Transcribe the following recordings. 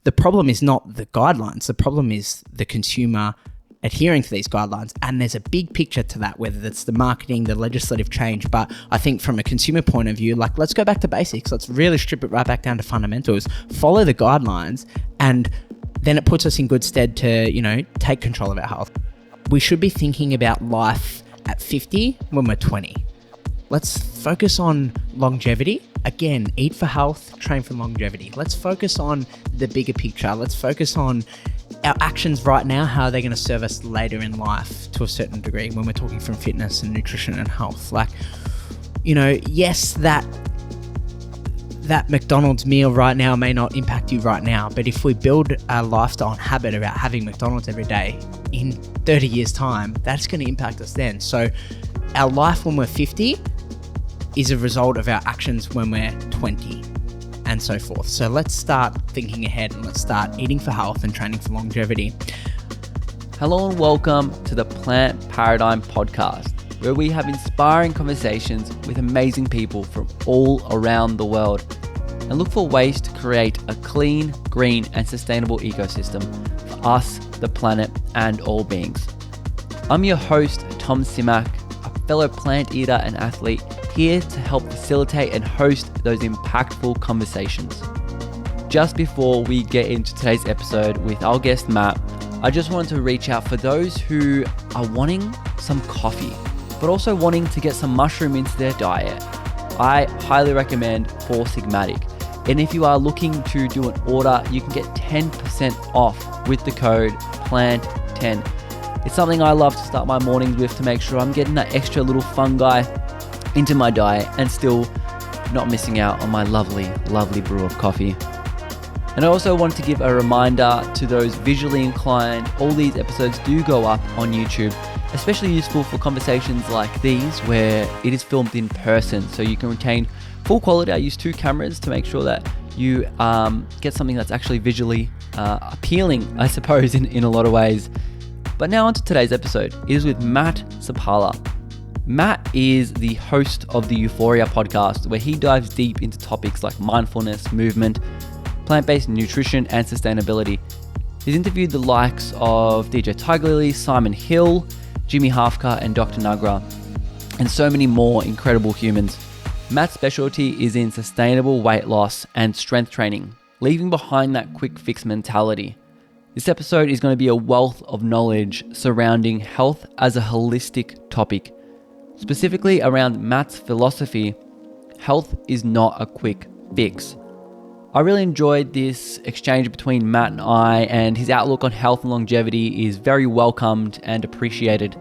the problem is not the guidelines. The problem is the consumer adhering to these guidelines. And there's a big picture to that, whether it's the marketing, the legislative change. But I think from a consumer point of view, like, let's go back to basics. Let's really strip it right back down to fundamentals, follow the guidelines, and then it puts us in good stead to, you know, take control of our health. We should be thinking about life at 50 when we're 20. Let's focus on longevity. Again, eat for health, train for longevity. Let's focus on the bigger picture. Let's focus on our actions right now, how are they going to serve us later in life to a certain degree when we're talking from fitness and nutrition and health. Like, you know, yes, that McDonald's meal right now may not impact you right now, but if we build a lifestyle and habit about having McDonald's every day, in 30 years time, that's going to impact us then. So our life when we're 50 is a result of our actions when we're 20 and so forth. So let's start thinking ahead and let's start eating for health and training for longevity. Hello and welcome to the Plant Paradigm Podcast, where we have inspiring conversations with amazing people from all around the world and look for ways to create a clean, green and sustainable ecosystem for us, the planet and all beings. I'm your host, Tom Simak, a fellow plant eater and athlete, here to help facilitate and host those impactful conversations. Just before we get into today's episode with our guest Matt, I just wanted to reach out for those who are wanting some coffee, but also wanting to get some mushroom into their diet. I highly recommend Four Sigmatic. And if you are looking to do an order, you can get 10% off with the code PLANT10. It's something I love to start my mornings with to make sure I'm getting that extra little fungi into my diet and still not missing out on my lovely, lovely brew of coffee. And I also want to give a reminder to those visually inclined, all these episodes do go up on YouTube, especially useful for conversations like these where it is filmed in person, so you can retain full quality. I use 2 cameras to make sure that you get something that's actually visually appealing, I suppose, in a lot of ways. But now on to today's episode. It is with Matt Sipala. Matt is the host of the You4ia Podcast, where he dives deep into topics like mindfulness, movement, plant-based nutrition, and sustainability. He's interviewed the likes of DJ Tigerlily, Simon Hill, Jimmy Halfcut, and Dr. Nagra, and so many more incredible humans. Matt's specialty is in sustainable weight loss and strength training, leaving behind that quick fix mentality. This episode is going to be a wealth of knowledge surrounding health as a holistic topic. Specifically around Matt's philosophy, health is not a quick fix. I really enjoyed this exchange between Matt and I, and his outlook on health and longevity is very welcomed and appreciated.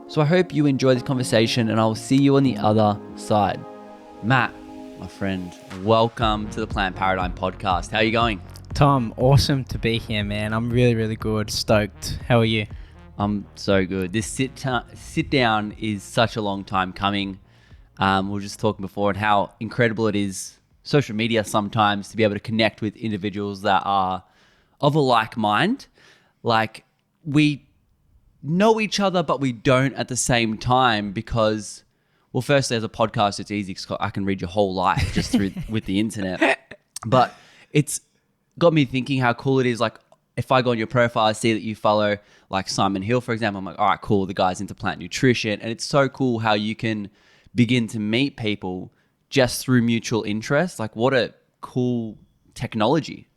So I hope you enjoy this conversation, and I will see you on the other side. Matt, my friend, welcome to the Plant Paradigm Podcast. How are you going? Tom, awesome to be here, man. I'm really, really good. Stoked. How are you? I'm so good. This sit down is such a long time coming. We were just talking before and how incredible it is, social media sometimes, to be able to connect with individuals that are of a like mind. Like, we know each other, but we don't at the same time because, well, firstly, as a podcast, it's easy because I can read your whole life just through with the internet. But it's got me thinking how cool it is. Like, if I go on your profile, I see that you follow like Simon Hill, for example. I'm like, all right, cool. The guy's into plant nutrition. And it's so cool how you can begin to meet people just through mutual interest. Like, what a cool technology.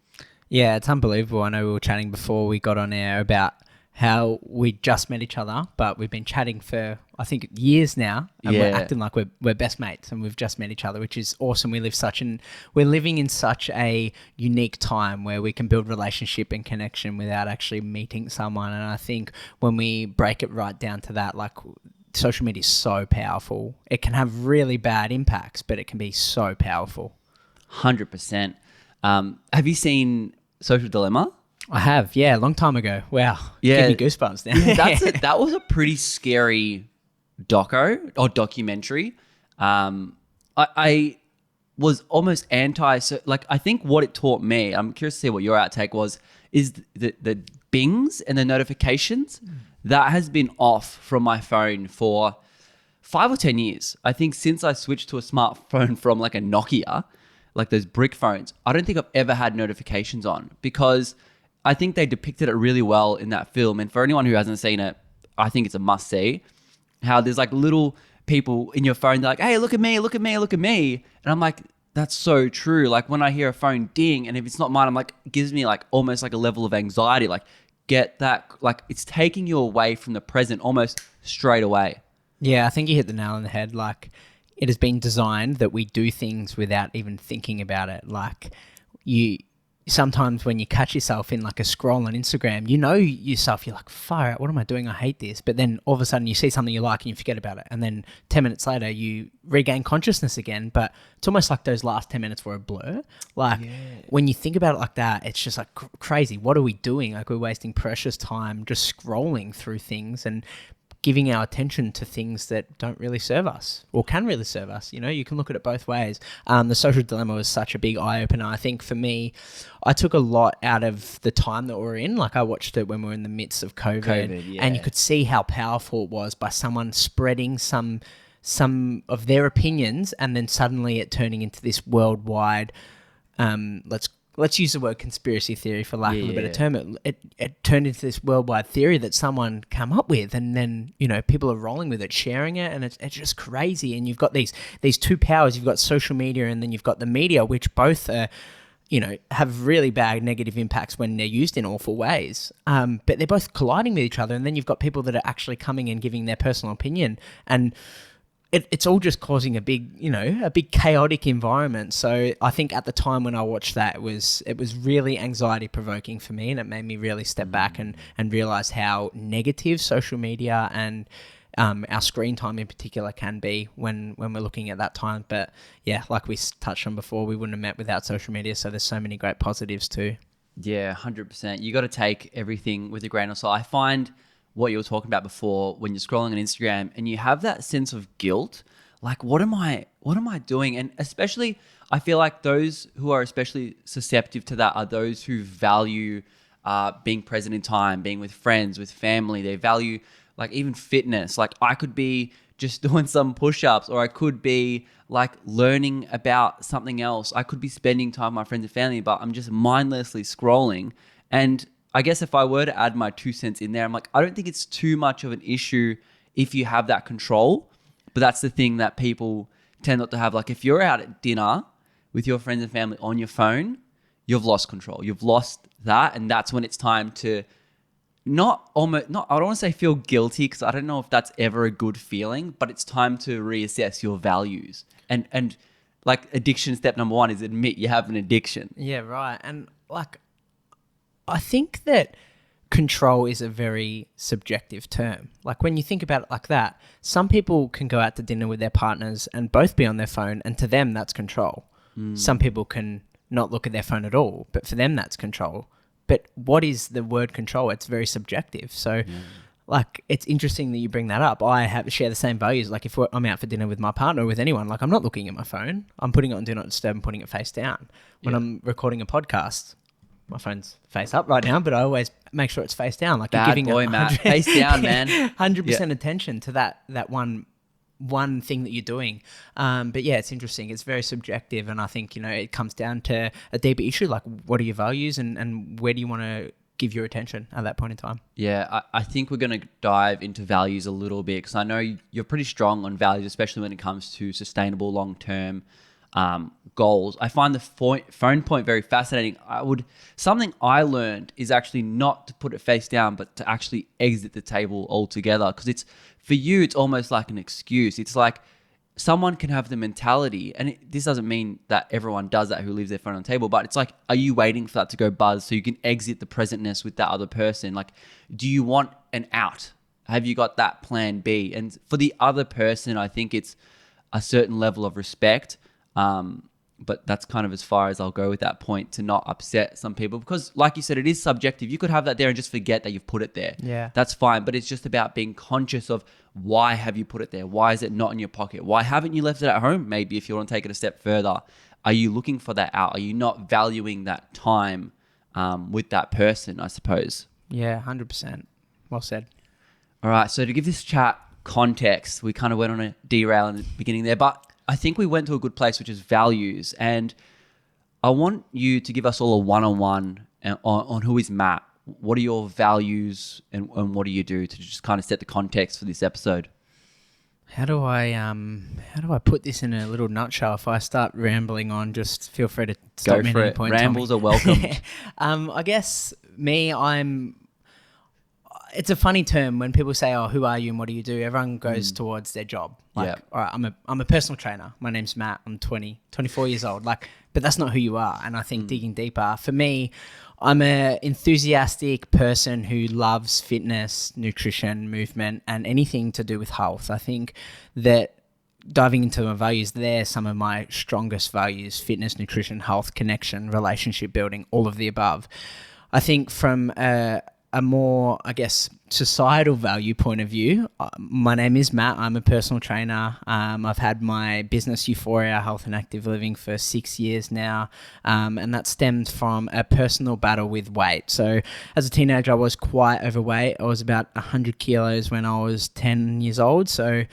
Yeah, it's unbelievable. I know we were chatting before we got on air about how we just met each other, but we've been chatting for, I think, years now, and we're acting like we're best mates, and we've just met each other, which is awesome. We're living in such a unique time where we can build relationship and connection without actually meeting someone. And I think when we break it right down to that, like, social media is so powerful. It can have really bad impacts, but it can be so powerful. 100%. Have you seen Social Dilemma? I have, yeah, a long time ago. Wow. Yeah. Give me goosebumps now. Yeah, that was a pretty scary documentary. I was almost anti, so like, I think what it taught me, I'm curious to see what your outtake was, is the bings and the notifications. That has been off from my phone for 5 or 10 years. I think since I switched to a smartphone from like a Nokia, like those brick phones, I don't think I've ever had notifications on, because I think they depicted it really well in that film. And for anyone who hasn't seen it, I think it's a must see. How there's like little people in your phone, they're like, hey, look at me, look at me, look at me. And I'm like, that's so true. Like when I hear a phone ding, and if it's not mine, I'm like, it gives me like almost like a level of anxiety. Like get that, like it's taking you away from the present almost straight away. Yeah, I think you hit the nail on the head. Like it has been designed that we do things without even thinking about it. Like sometimes when you catch yourself in like a scroll on Instagram, you know yourself, you're like, fire out, what am I doing? I hate this. But then all of a sudden you see something you like and you forget about it. And then 10 minutes later you regain consciousness again. But it's almost like those last 10 minutes were a blur. Like when you think about it like that, it's just like crazy. What are we doing? Like we're wasting precious time just scrolling through things and giving our attention to things that don't really serve us or can really serve us. You know, you can look at it both ways. The Social Dilemma was such a big eye-opener. I think for me, I took a lot out of the time that we're in. Like I watched it when we were in the midst of COVID and you could see how powerful it was by someone spreading some of their opinions and then suddenly it turning into this worldwide, let's use the word conspiracy theory for lack of a better term. It turned into this worldwide theory that someone came up with, and then, you know, people are rolling with it, sharing it, and it's just crazy. And you've got these two powers. You've got social media and then you've got the media, which both are, you know, have really bad negative impacts when they're used in awful ways. But they're both colliding with each other. And then you've got people that are actually coming and giving their personal opinion. And it's all just causing a big chaotic environment. So I think at the time when I watched that, it was really anxiety provoking for me, and it made me really step back and realize how negative social media and our screen time in particular can be when we're looking at that time. But yeah, like we touched on before, we wouldn't have met without social media. So there's so many great positives too. Yeah, 100%. You got to take everything with a grain of salt. I find what you were talking about before, when you're scrolling on Instagram and you have that sense of guilt, like what am I doing? And especially, I feel like those who are especially susceptible to that are those who value being present in time, being with friends, with family. They value like even fitness. Like I could be just doing some push-ups, or I could be like learning about something else. I could be spending time with my friends and family, but I'm just mindlessly scrolling. And I guess if I were to add my 2 cents in there, I'm like, I don't think it's too much of an issue if you have that control. But that's the thing that people tend not to have. Like if you're out at dinner with your friends and family on your phone, you've lost control. You've lost that. And that's when it's time to I don't want to say feel guilty, because I don't know if that's ever a good feeling, but it's time to reassess your values. And like addiction step number 1 is admit you have an addiction. Yeah, right. And like, I think that control is a very subjective term. Like when you think about it like that, some people can go out to dinner with their partners and both be on their phone, and to them that's control. Some people can not look at their phone at all, but for them that's control. But what is the word control? It's very subjective. So like, it's interesting that you bring that up. I share the same values. Like if I'm out for dinner with my partner or with anyone, like I'm not looking at my phone. I'm putting it on Do Not Disturb and putting it face down. When I'm recording a podcast, my phone's face up right now, but I always make sure it's face down. Like bad you're giving boy, Matt. Face down, man. 100% attention to that one thing that you're doing. But yeah, it's interesting. It's very subjective, and I think, you know, it comes down to a deeper issue. Like, what are your values, and where do you want to give your attention at that point in time? Yeah, I think we're going to dive into values a little bit, because I know you're pretty strong on values, especially when it comes to sustainable long-term goals. I find the phone point very fascinating. Something I learned is actually not to put it face down, but to actually exit the table altogether. Because for you, it's almost like an excuse. It's like someone can have the mentality, and this doesn't mean that everyone does that who leaves their phone on the table, but it's like, are you waiting for that to go buzz so you can exit the presentness with that other person? Like, do you want an out? Have you got that plan B? And for the other person, I think it's a certain level of respect. But that's kind of as far as I'll go with that point, to not upset some people, because like you said, it is subjective. You could have that there and just forget that you've put it there. Yeah. That's fine. But it's just about being conscious of, why have you put it there? Why is it not in your pocket? Why haven't you left it at home? Maybe if you want to take it a step further, are you looking for that out? Are you not valuing that time with that person, I suppose? Yeah, 100%. Well said. All right. So to give this chat context, we kind of went on a derail in the beginning there, but I think we went to a good place, which is values. And I want you to give us all a one-on-one on who is Matt. What are your values and what do you do to just kind of set the context for this episode? How do I put this in a little nutshell? If I start rambling on, just feel free to stop me at any point. Rambles are welcome. I guess it's a funny term when people say, "Oh, who are you and what do you do?" Everyone goes towards their job. Like, all right, I'm a personal trainer. My name's Matt. I'm 24 years old. Like, but that's not who you are. And I think digging deeper, for me, I'm an enthusiastic person who loves fitness, nutrition, movement, and anything to do with health. I think that diving into my values, they're some of my strongest values: fitness, nutrition, health, connection, relationship building, all of the above. I think from a more, I guess, societal value point of view, my name is Matt. I'm a personal trainer. I've had my business You4ia Health and Active Living for 6 years now, and that stemmed from a personal battle with weight. So as a teenager, I was quite overweight. I was about 100 kilos when I was 10 years old. So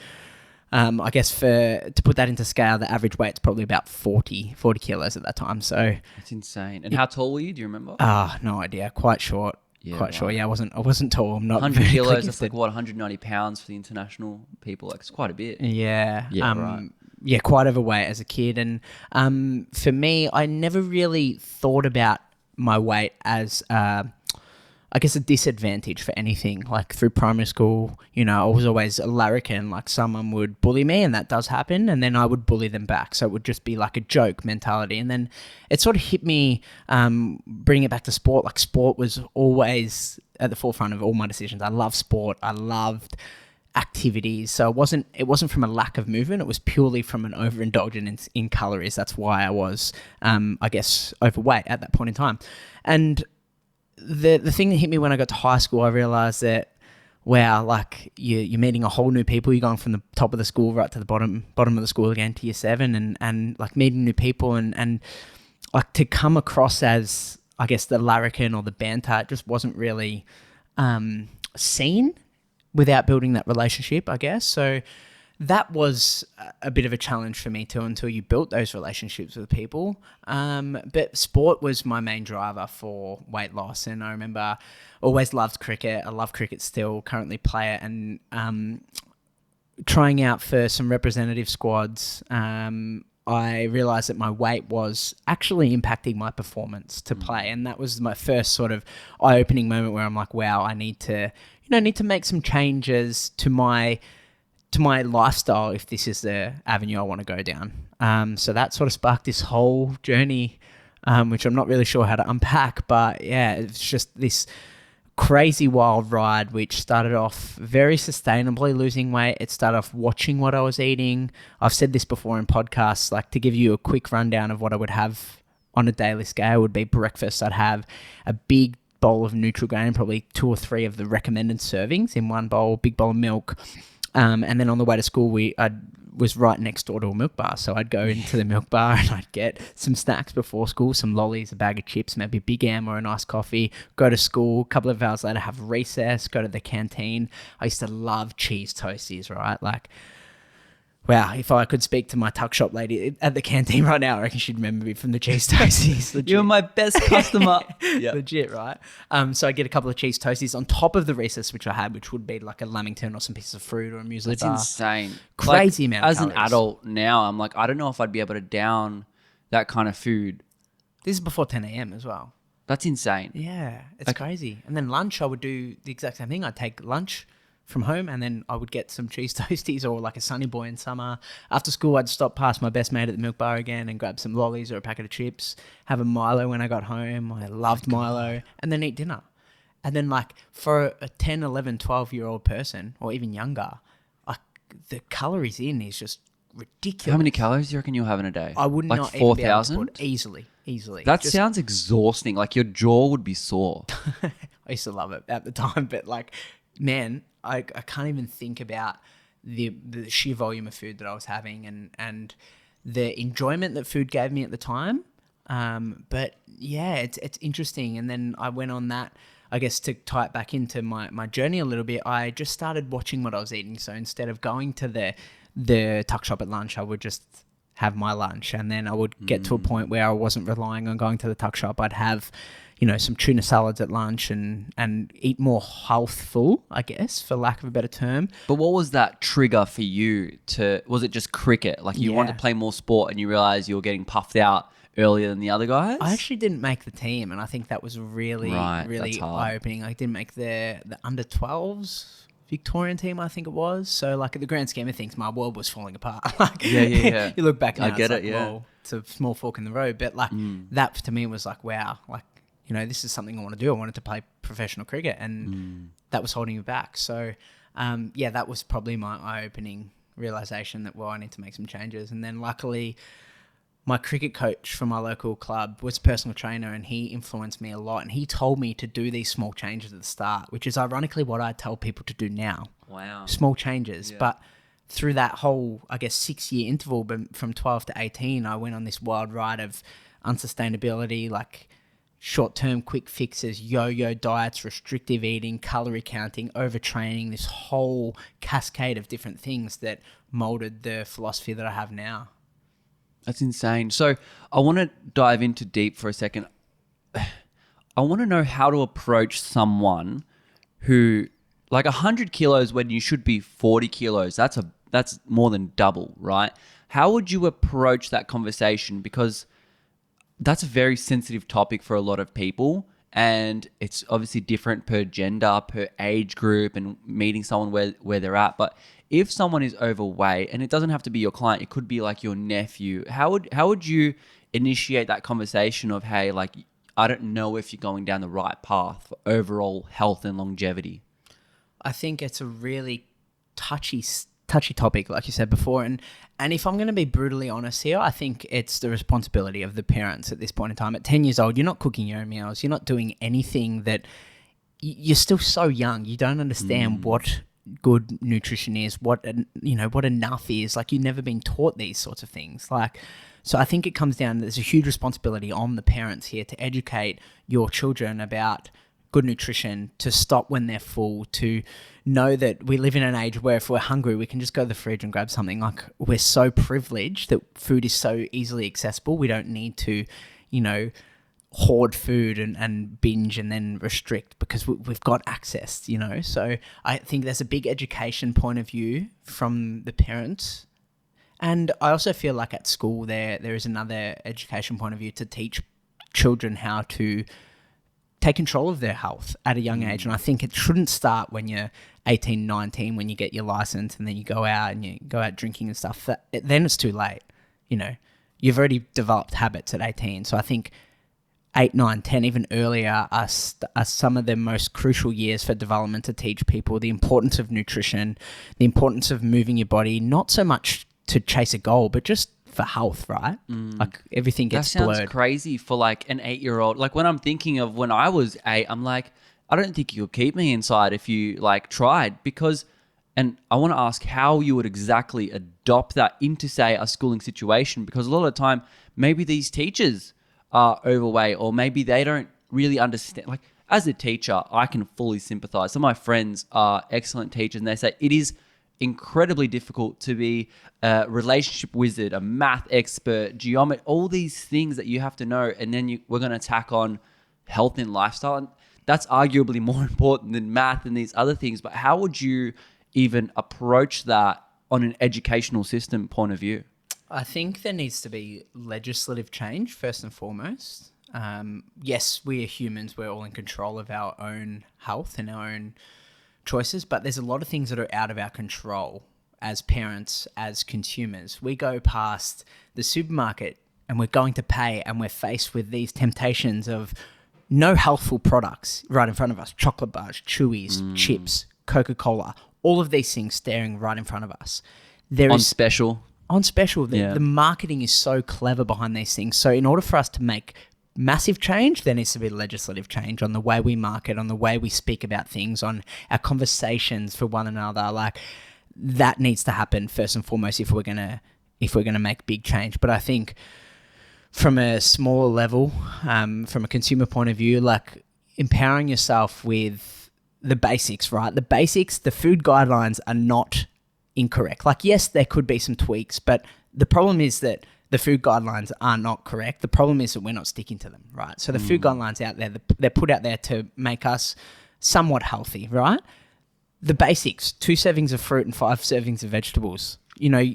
I guess to put that into scale, the average weight's probably about 40 kilos at that time. So it's insane. And how tall were you? Do you remember? No idea. Quite short. Yeah, sure. Yeah, I wasn't tall. I'm not 100 kilos. That's like what, 190 pounds for the international people. Like, it's quite a bit. Yeah. Right. Yeah, quite overweight as a kid. And for me, I never really thought about my weight as I guess a disadvantage for anything. Like through primary school, I was always a larrikin. Like someone would bully me, and that does happen, and then I would bully them back. So it would just be like a joke mentality. And then it sort of hit me, bring it back to sport. Like sport was always at the forefront of all my decisions. I love sport. I loved activities. So it wasn't from a lack of movement. It was purely from an overindulgence in calories. That's why I was, I guess, overweight at that point in time. And the thing that hit me when I got to high school, I realized that, wow, like you're meeting a whole new people. You're going from the top of the school right to the bottom of the school again to year 7, and like meeting new people and like to come across as, I guess, the larrikin or the banter, it just wasn't really seen without building that relationship, I guess. So that was a bit of a challenge for me too, until you built those relationships with people. But sport was my main driver for weight loss. And I remember always loved cricket. I love cricket still, currently play it, and trying out for some representative squads. I realized that my weight was actually impacting my performance to play. And that was my first sort of eye-opening moment where I'm like, wow, I need to make some changes to my lifestyle if this is the avenue I want to go down. So that sort of sparked this whole journey, which I'm not really sure how to unpack, but yeah, it's just this crazy wild ride, which started off very sustainably losing weight. It started off watching what I was eating. I've said this before in podcasts, like to give you a quick rundown of what I would have on a daily scale would be breakfast. I'd have a big bowl of Nutrigrain, probably 2 or 3 of the recommended servings in one bowl, big bowl of milk. And then on the way to school, I was right next door to a milk bar. So I'd go into the milk bar and I'd get some snacks before school, some lollies, a bag of chips, maybe a Big Am or a nice coffee, go to school. A couple of hours later, have recess, go to the canteen. I used to love cheese toasties, right? Like, wow, if I could speak to my tuck shop lady at the canteen right now, I reckon she'd remember me from the cheese toasties. You're my best customer. Yep. Legit, right? So I get a couple of cheese toasties on top of the recess, which I had, which would be like a lamington or some pieces of fruit or a muesli That's bar. insane. Crazy amount of As calories. an adult now, I'm like, I don't know if I'd be able to down that kind of food. This is before 10 a.m. as well. That's insane. Yeah, it's crazy. And then lunch, I would do the exact same thing. I'd take lunch from home and then I would get some cheese toasties or like a Sunny Boy in summer. After school, I'd stop past my best mate at the milk bar again and grab some lollies or a packet of chips, have a Milo when I got home. I loved Milo, and then eat dinner. And then like for a 10, 11, 12-year-old person or even younger, the calories in is just ridiculous. How many calories do you reckon you'll have in a day? I would like not 4,000? Easily. That sounds exhausting. Like your jaw would be sore. I used to love it at the time, but like, man, I can't even think about the sheer volume of food that I was having and the enjoyment that food gave me at the time. But yeah, it's interesting. And then I went on that, I guess, to tie it back into my journey a little bit. I just started watching what I was eating. So instead of going to the tuck shop at lunch, I would just have my lunch, and then I would get to a point where I wasn't relying on going to the tuck shop. I'd have, you know, some tuna salads at lunch and eat more healthful, I guess, for lack of a better term. But what was that trigger for you was it just cricket? Like you wanted to play more sport and you realized you were getting puffed out earlier than the other guys? I actually didn't make the team, and I think that was really eye-opening. I didn't make the under 12s Victorian team, I think it was. So like at the grand scheme of things, my world was falling apart. Like, yeah. You look back now, I get it's it, like, whoa, it's a small fork in the road. But like that to me was like, wow, like, you know, this is something I want to do. I wanted to play professional cricket, and that was holding me back. So that was probably my eye-opening realization that, well, I need to make some changes. And then luckily, my cricket coach from my local club was a personal trainer, and he influenced me a lot. And he told me to do these small changes at the start, which is ironically what I tell people to do now. Wow. Small changes. Yeah. But through that whole, I guess, 6-year interval from 12 to 18, I went on this wild ride of unsustainability, like short-term quick fixes, yo-yo diets, restrictive eating, calorie counting, overtraining, this whole cascade of different things that molded the philosophy that I have now. That's insane. So I want to dive into deep for a second. I want to know how to approach someone who, like 100 kilos when you should be 40 kilos, that's more than double, right? How would you approach that conversation? Because that's a very sensitive topic for a lot of people, and it's obviously different per gender, per age group, and meeting someone where they're at. But if someone is overweight, and it doesn't have to be your client, it could be like your nephew, how would you initiate that conversation of, hey, like, I don't know if you're going down the right path for overall health and longevity? I think it's a really touchy topic, like you said before. And if I'm going to be brutally honest here, I think it's the responsibility of the parents at this point in time. At 10 years old, you're not cooking your own meals. You're not doing anything that you're still so young. You don't understand what good nutrition is, what enough is. Like, you've never been taught these sorts of things. Like, so I think it comes down, there's a huge responsibility on the parents here to educate your children about good nutrition, to stop when they're full, to know that we live in an age where if we're hungry, we can just go to the fridge and grab something. Like, we're so privileged that food is so easily accessible. We don't need to, hoard food and binge and then restrict because we've got access, So I think there's a big education point of view from the parents. And I also feel like at school there is another education point of view to teach children how to take control of their health at a young age. And I think it shouldn't start when you're 18, 19, when you get your license and then you go out drinking and stuff. Then it's too late. You've already developed habits at 18. So I think 8, 9, 10, even earlier are some of the most crucial years for development, to teach people the importance of nutrition, the importance of moving your body, not so much to chase a goal, but just for health, right? Like, everything gets blurred. That sounds crazy for like an 8-year-old. Like, when I'm thinking of when I was 8, I'm like, I don't think you could keep me inside if you like tried, and I want to ask how you would exactly adopt that into, say, a schooling situation, because a lot of the time maybe these teachers are overweight, or maybe they don't really understand. Like, as a teacher, I can fully sympathize. Some of my friends are excellent teachers, and they say it is incredibly difficult to be a relationship wizard, a math expert, geometry, all these things that you have to know. And then we're going to tack on health and lifestyle. And that's arguably more important than math and these other things. But how would you even approach that on an educational system point of view? I think there needs to be legislative change first and foremost. Yes, we are humans. We're all in control of our own health and our own choices, but there's a lot of things that are out of our control as parents, as consumers. We go past the supermarket and we're going to pay, and we're faced with these temptations of no healthful products right in front of us. Chocolate bars, Chewies, chips, Coca-Cola, all of these things staring right in front of us. On special. The marketing is so clever behind these things. So in order for us to make massive change, there needs to be legislative change on the way we market, on the way we speak about things, on our conversations for one another. Like, that needs to happen first and foremost if we're gonna make big change. But I think from a smaller level, from a consumer point of view, like empowering yourself with the basics, right? The basics, the food guidelines are not incorrect. Like, yes, there could be some tweaks, but the problem is that the food guidelines are not correct. The problem is that we're not sticking to them, right? So the food guidelines out there, they're put out there to make us somewhat healthy, right? The basics, 2 servings of fruit and 5 servings of vegetables. You know,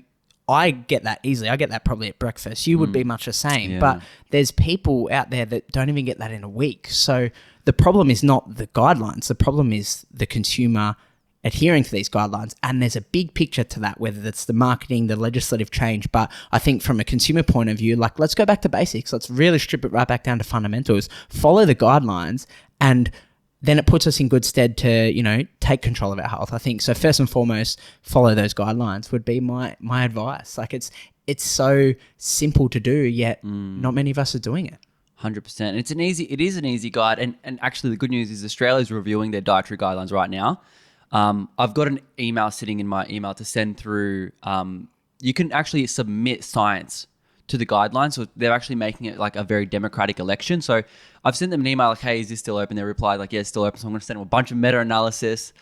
I get that easily. I get that probably at breakfast. You would be much the same. Yeah. But there's people out there that don't even get that in a week. So the problem is not the guidelines. The problem is the consumer adhering to these guidelines. And there's a big picture to that, whether it's the marketing, the legislative change. But I think from a consumer point of view, like, let's go back to basics. Let's really strip it right back down to fundamentals, follow the guidelines, and then it puts us in good stead to, you know, take control of our health. I think so. First and foremost, follow those guidelines would be my advice. Like, it's so simple to do, yet not many of us are doing it. 100%. It is an easy guide. And actually the good news is Australia's reviewing their dietary guidelines right now. I've got an email sitting in my email to send through. You can actually submit science to the guidelines. So they're actually making it like a very democratic election. So I've sent them an email like, hey, is this still open? They replied like, yeah, it's still open. So I'm going to send them a bunch of meta-analysis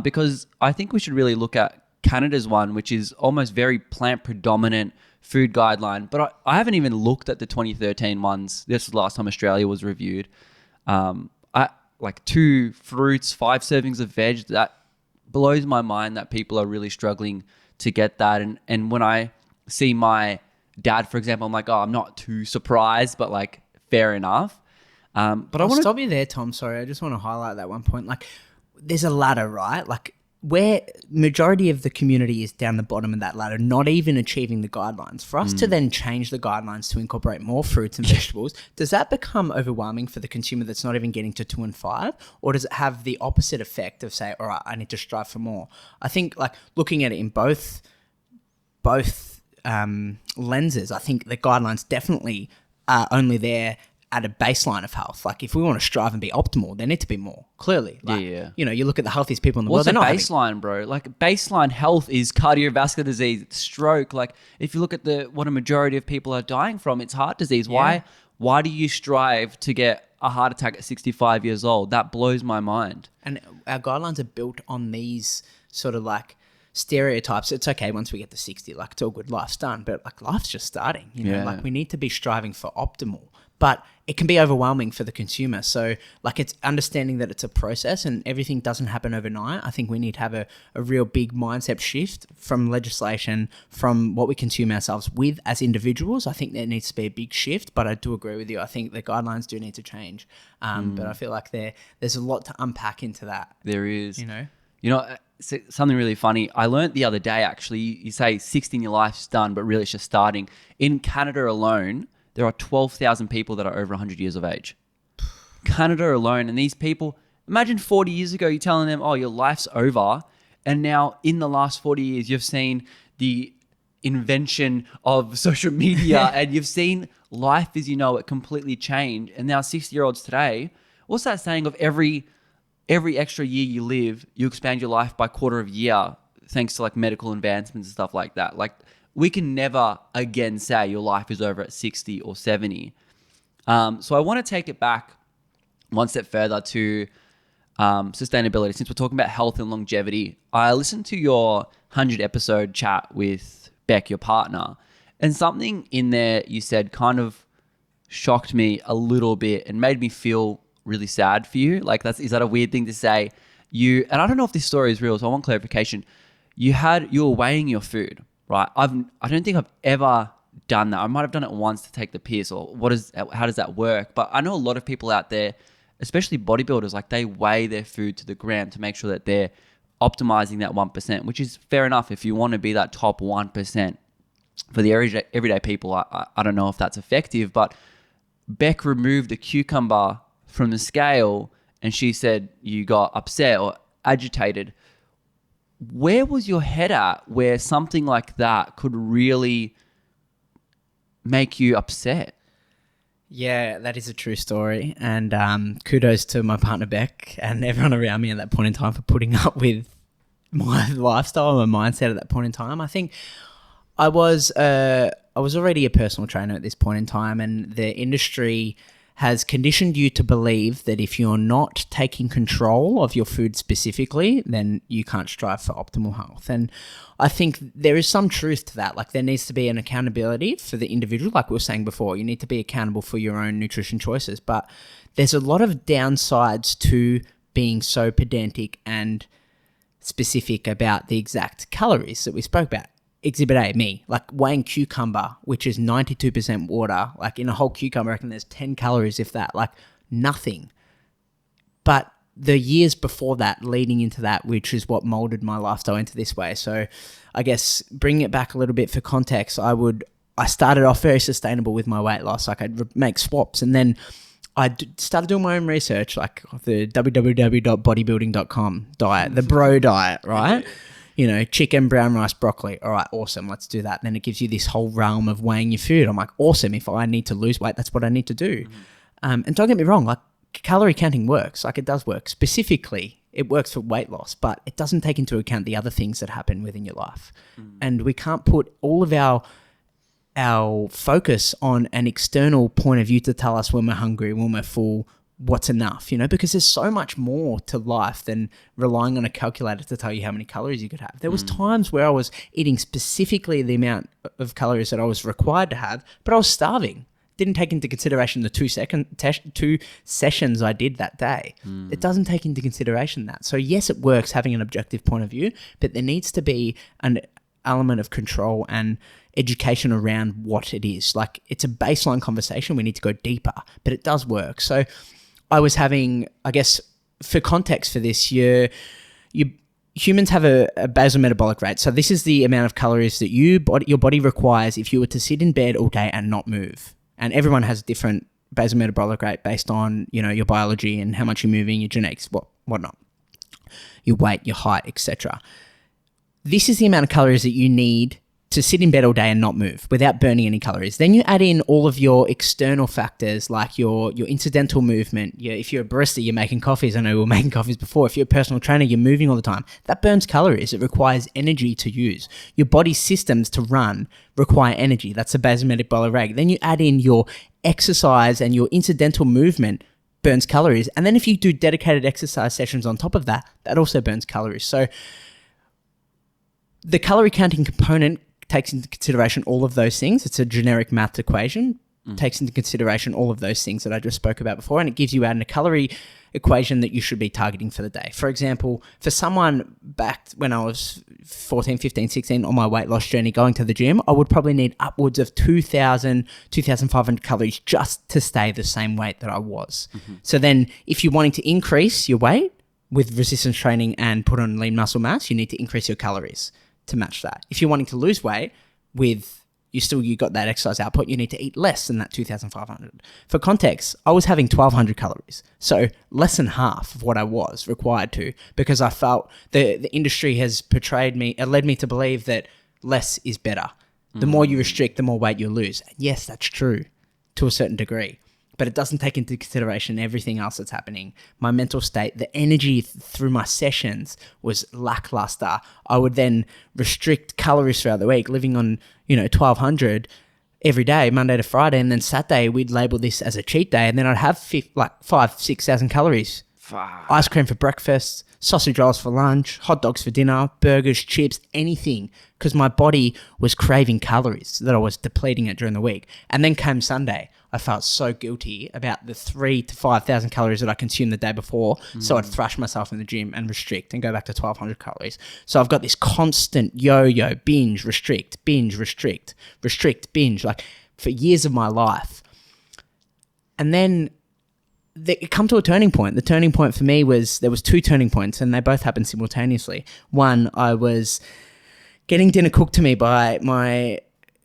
because I think we should really look at Canada's one, which is almost very plant predominant food guideline. But I haven't even looked at the 2013 ones. This was the last time Australia was reviewed. Like 2 fruits, 5 servings of veg, that blows my mind that people are really struggling to get that. And when I see my dad, for example, I'm like, oh, I'm not too surprised, but like, fair enough. But I want to stop you there, Tom. Sorry, I just want to highlight that one point. Like, there's a ladder, right? Like, where majority of the community is down the bottom of that ladder, not even achieving the guidelines. For us to then change the guidelines to incorporate more fruits and vegetables, does that become overwhelming for the consumer that's not even getting to 2 and 5? Or does it have the opposite effect of say, all right, I need to strive for more? I think like looking at it in both lenses, I think the guidelines definitely are only there at a baseline of health. Like, if we want to strive and be optimal, there need to be more, clearly. Like, yeah. You know, you look at the healthiest people in the What's world, a baseline, bro? Like, baseline health is cardiovascular disease, stroke. Like, if you look at what a majority of people are dying from, it's heart disease. Yeah. Why do you strive to get a heart attack at 65 years old? That blows my mind. And our guidelines are built on these sort of like stereotypes. It's okay once we get to 60, like, it's all good, life's done. But like, life's just starting, you know, Yeah. like we need to be striving for optimal. But it can be overwhelming for the consumer. So like, it's understanding that it's a process and everything doesn't happen overnight. I think we need to have a real big mindset shift from legislation, from what we consume ourselves with as individuals. I think there needs to be a big shift, but I do agree with you. I think the guidelines do need to change. But I feel like there's a lot to unpack into that. There is. You know, something really funny. I learned the other day, actually, you say 60 in your life's done, but really it's just starting. In Canada alone, there are 12,000 people that are over 100 years of age. Canada alone. And these people, imagine 40 years ago, you're telling them, oh, your life's over. And now in the last 40 years, you've seen the invention of social media and you've seen life as you know it completely change. And now 60-year-olds today, what's that saying of every extra year you live, you expand your life by quarter of a year thanks to like medical advancements and stuff like that. Like, we can never again say your life is over at 60 or 70. So I want to take it back one step further to sustainability. Since we're talking about health and longevity, I listened to your 100 episode chat with Beck, your partner, and something in there you said kind of shocked me a little bit and made me feel really sad for you. Like, is that a weird thing to say? And I don't know if this story is real, so I want clarification. You were weighing your food. Right, I don't think I've ever done that. I might have done it once to take the piss, or how does that work? But I know a lot of people out there, especially bodybuilders, like they weigh their food to the gram to make sure that they're optimizing that 1%, which is fair enough if you want to be that top 1%. For the everyday people, I don't know if that's effective, but Beck removed the cucumber from the scale and she said you got upset or agitated. Where was your head at where something like that could really make you upset? Yeah, that is a true story. And kudos to my partner Beck and everyone around me at that point in time for putting up with my lifestyle and my mindset at that point in time. I think I was already a personal trainer at this point in time, and the industry has conditioned you to believe that if you're not taking control of your food specifically, then you can't strive for optimal health. And I think there is some truth to that. Like there needs to be an accountability for the individual. Like we were saying before, you need to be accountable for your own nutrition choices. But there's a lot of downsides to being so pedantic and specific about the exact calories that we spoke about. Exhibit A, me, like weighing cucumber, which is 92% water, like in a whole cucumber, I reckon there's 10 calories, if that, like nothing. But the years before that, leading into that, which is what molded my lifestyle into this way. So I guess bringing it back a little bit for context, I started off very sustainable with my weight loss. Like I'd make swaps, and then I started doing my own research, like the www.bodybuilding.com diet, the bro diet, right? You know, chicken, brown rice, broccoli. All right, awesome. Let's do that. Then it gives you this whole realm of weighing your food. I'm like, awesome. If I need to lose weight, that's what I need to do. And don't get me wrong, like calorie counting works. Like it does work. Specifically, it works for weight loss, but it doesn't take into account the other things that happen within your life. And we can't put all of our focus on an external point of view to tell us when we're hungry, when we're full, what's enough, you know, because there's so much more to life than relying on a calculator to tell you how many calories you could have. There was times where I was eating specifically the amount of calories that I was required to have, but I was starving. Didn't take into consideration the 2 sessions I did that day. It doesn't take into consideration that. So yes, it works having an objective point of view, but there needs to be an element of control and education around what it is. Like it's a baseline conversation. We need to go deeper, but it does work. So I was having, I guess, for context for this, humans have a basal metabolic rate. So this is the amount of calories that your body requires if you were to sit in bed all day and not move. And everyone has a different basal metabolic rate based on, you know, your biology and how much you're moving, your genetics, whatnot, your weight, your height, etc. This is the amount of calories that you need to sit in bed all day and not move without burning any calories. Then you add in all of your external factors like your incidental movement. If you're a barista, you're making coffees. I know we were making coffees before. If you're a personal trainer, you're moving all the time. That burns calories. It requires energy to use. Your body's systems to run require energy. That's the basal metabolic rate. Then you add in your exercise and your incidental movement burns calories. And then if you do dedicated exercise sessions on top of that, that also burns calories. So the calorie counting component takes into consideration all of those things. It's a generic math equation, takes into consideration all of those things that I just spoke about before, and it gives you out a calorie equation that you should be targeting for the day. For example, for someone back when I was 14, 15, 16 on my weight loss journey going to the gym, I would probably need upwards of 2,000, 2,500 calories just to stay the same weight that I was. So then if you're wanting to increase your weight with resistance training and put on lean muscle mass, you need to increase your calories to match that. If you're wanting to lose weight with you got that exercise output, you need to eat less than that 2,500. For context, I was having 1,200 calories, so less than half of what I was required to, because I felt the industry has led me to believe that less is better. The more you restrict, the more weight you'll lose. And yes, that's true to a certain degree, but it doesn't take into consideration everything else that's happening. My mental state, the energy through my sessions was lackluster. I would then restrict calories throughout the week, living on, 1,200 every day, Monday to Friday. And then Saturday, we'd label this as a cheat day. And then I'd have 6,000 calories. Ice cream for breakfast, sausage rolls for lunch, hot dogs for dinner, burgers, chips, anything, because my body was craving calories that I was depleting it during the week. And then came Sunday, I felt so guilty about the 3,000 to 5,000 calories that I consumed the day before. So I'd thrash myself in the gym and restrict and go back to 1,200 calories. So I've got this constant yo-yo, binge, restrict, binge, like for years of my life. And then it come to a turning point. The turning point for me was, there was 2 turning points, and they both happened simultaneously. One, I was getting dinner cooked to me by my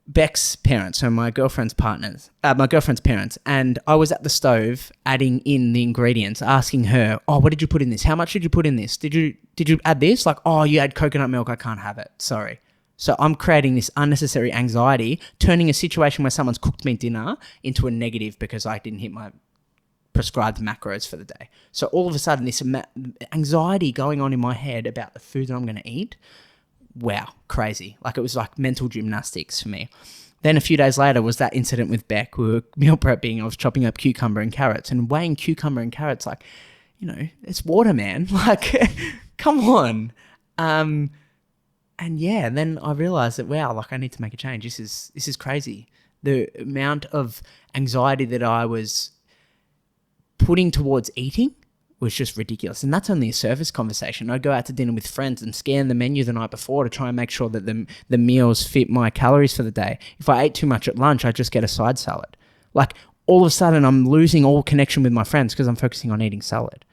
Beck's parents, so my girlfriend's parents, and I was at the stove adding in the ingredients, asking her, "Oh, what did you put in this? How much did you put in this? Did you add this? Like, oh, you add coconut milk. I can't have it. Sorry." So I'm creating this unnecessary anxiety, turning a situation where someone's cooked me dinner into a negative because I didn't hit my prescribed macros for the day. So all of a sudden, this anxiety going on in my head about the food that I'm going to eat. Wow, crazy. Like, it was like mental gymnastics for me. Then a few days later was that incident with Beck. We were meal prepping. I was chopping up cucumber and carrots and weighing cucumber and carrots. Like, it's water, man. Like, come on. And then I realized that, wow, like I need to make a change. This is crazy. The amount of anxiety that I was putting towards eating was just ridiculous. And that's only a surface conversation. I'd go out to dinner with friends and scan the menu the night before to try and make sure that the meals fit my calories for the day. If I ate too much at lunch, I'd just get a side salad. Like, all of a sudden, I'm losing all connection with my friends because I'm focusing on eating salad,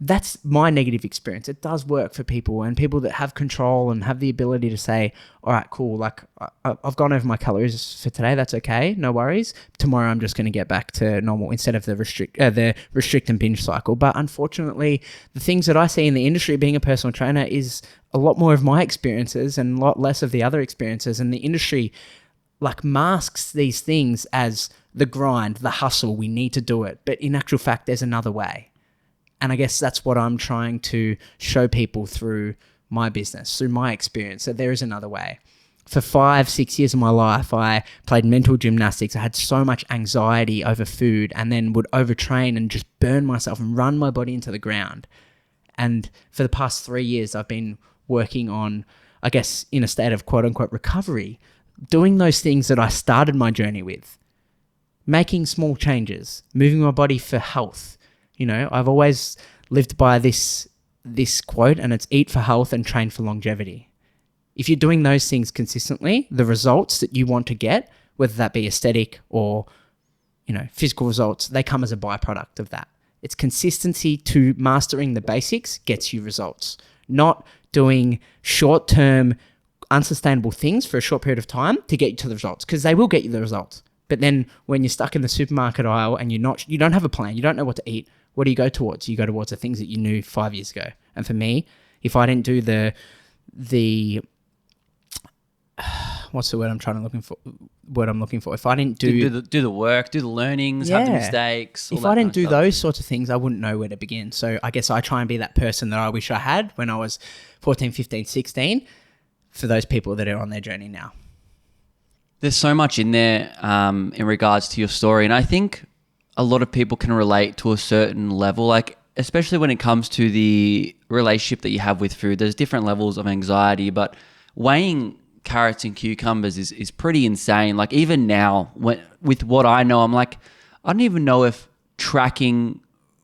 That's my negative experience. It does work for people, and people that have control and have the ability to say, all right, cool, like I've gone over my calories for today. That's okay. No worries. Tomorrow I'm just going to get back to normal instead of the restrict and binge cycle. But unfortunately, the things that I see in the industry, being a personal trainer, is a lot more of my experiences and a lot less of the other experiences. And the industry like masks these things as the grind, the hustle, we need to do it. But in actual fact, there's another way. And I guess that's what I'm trying to show people through my business, through my experience, that there is another way. For 5-6 years of my life, I played mental gymnastics. I had so much anxiety over food and then would overtrain and just burn myself and run my body into the ground. And for the past 3 years, I've been working on, I guess, in a state of quote unquote recovery, doing those things that I started my journey with, making small changes, moving my body for health. I've always lived by this quote, and it's eat for health and train for longevity. If you're doing those things consistently, the results that you want to get, whether that be aesthetic or, physical results, they come as a byproduct of that. It's consistency to mastering the basics gets you results, not doing short-term unsustainable things for a short period of time to get you to the results, because they will get you the results. But then when you're stuck in the supermarket aisle and you don't have a plan, you don't know what to eat, what do you go towards? You go towards the things that you knew 5 years ago. And for me, if I didn't do the what's the word I'm looking for? If I didn't do the work, do the learnings, have the mistakes. If I didn't do those sorts of things, I wouldn't know where to begin. So I guess I try and be that person that I wish I had when I was 14, 15, 16 for those people that are on their journey now. There's so much in there in regards to your story. And I think a lot of people can relate to a certain level, like especially when it comes to the relationship that you have with food. There's different levels of anxiety, but weighing carrots and cucumbers is pretty insane. Like even now, with what I know, I'm like, I don't even know if tracking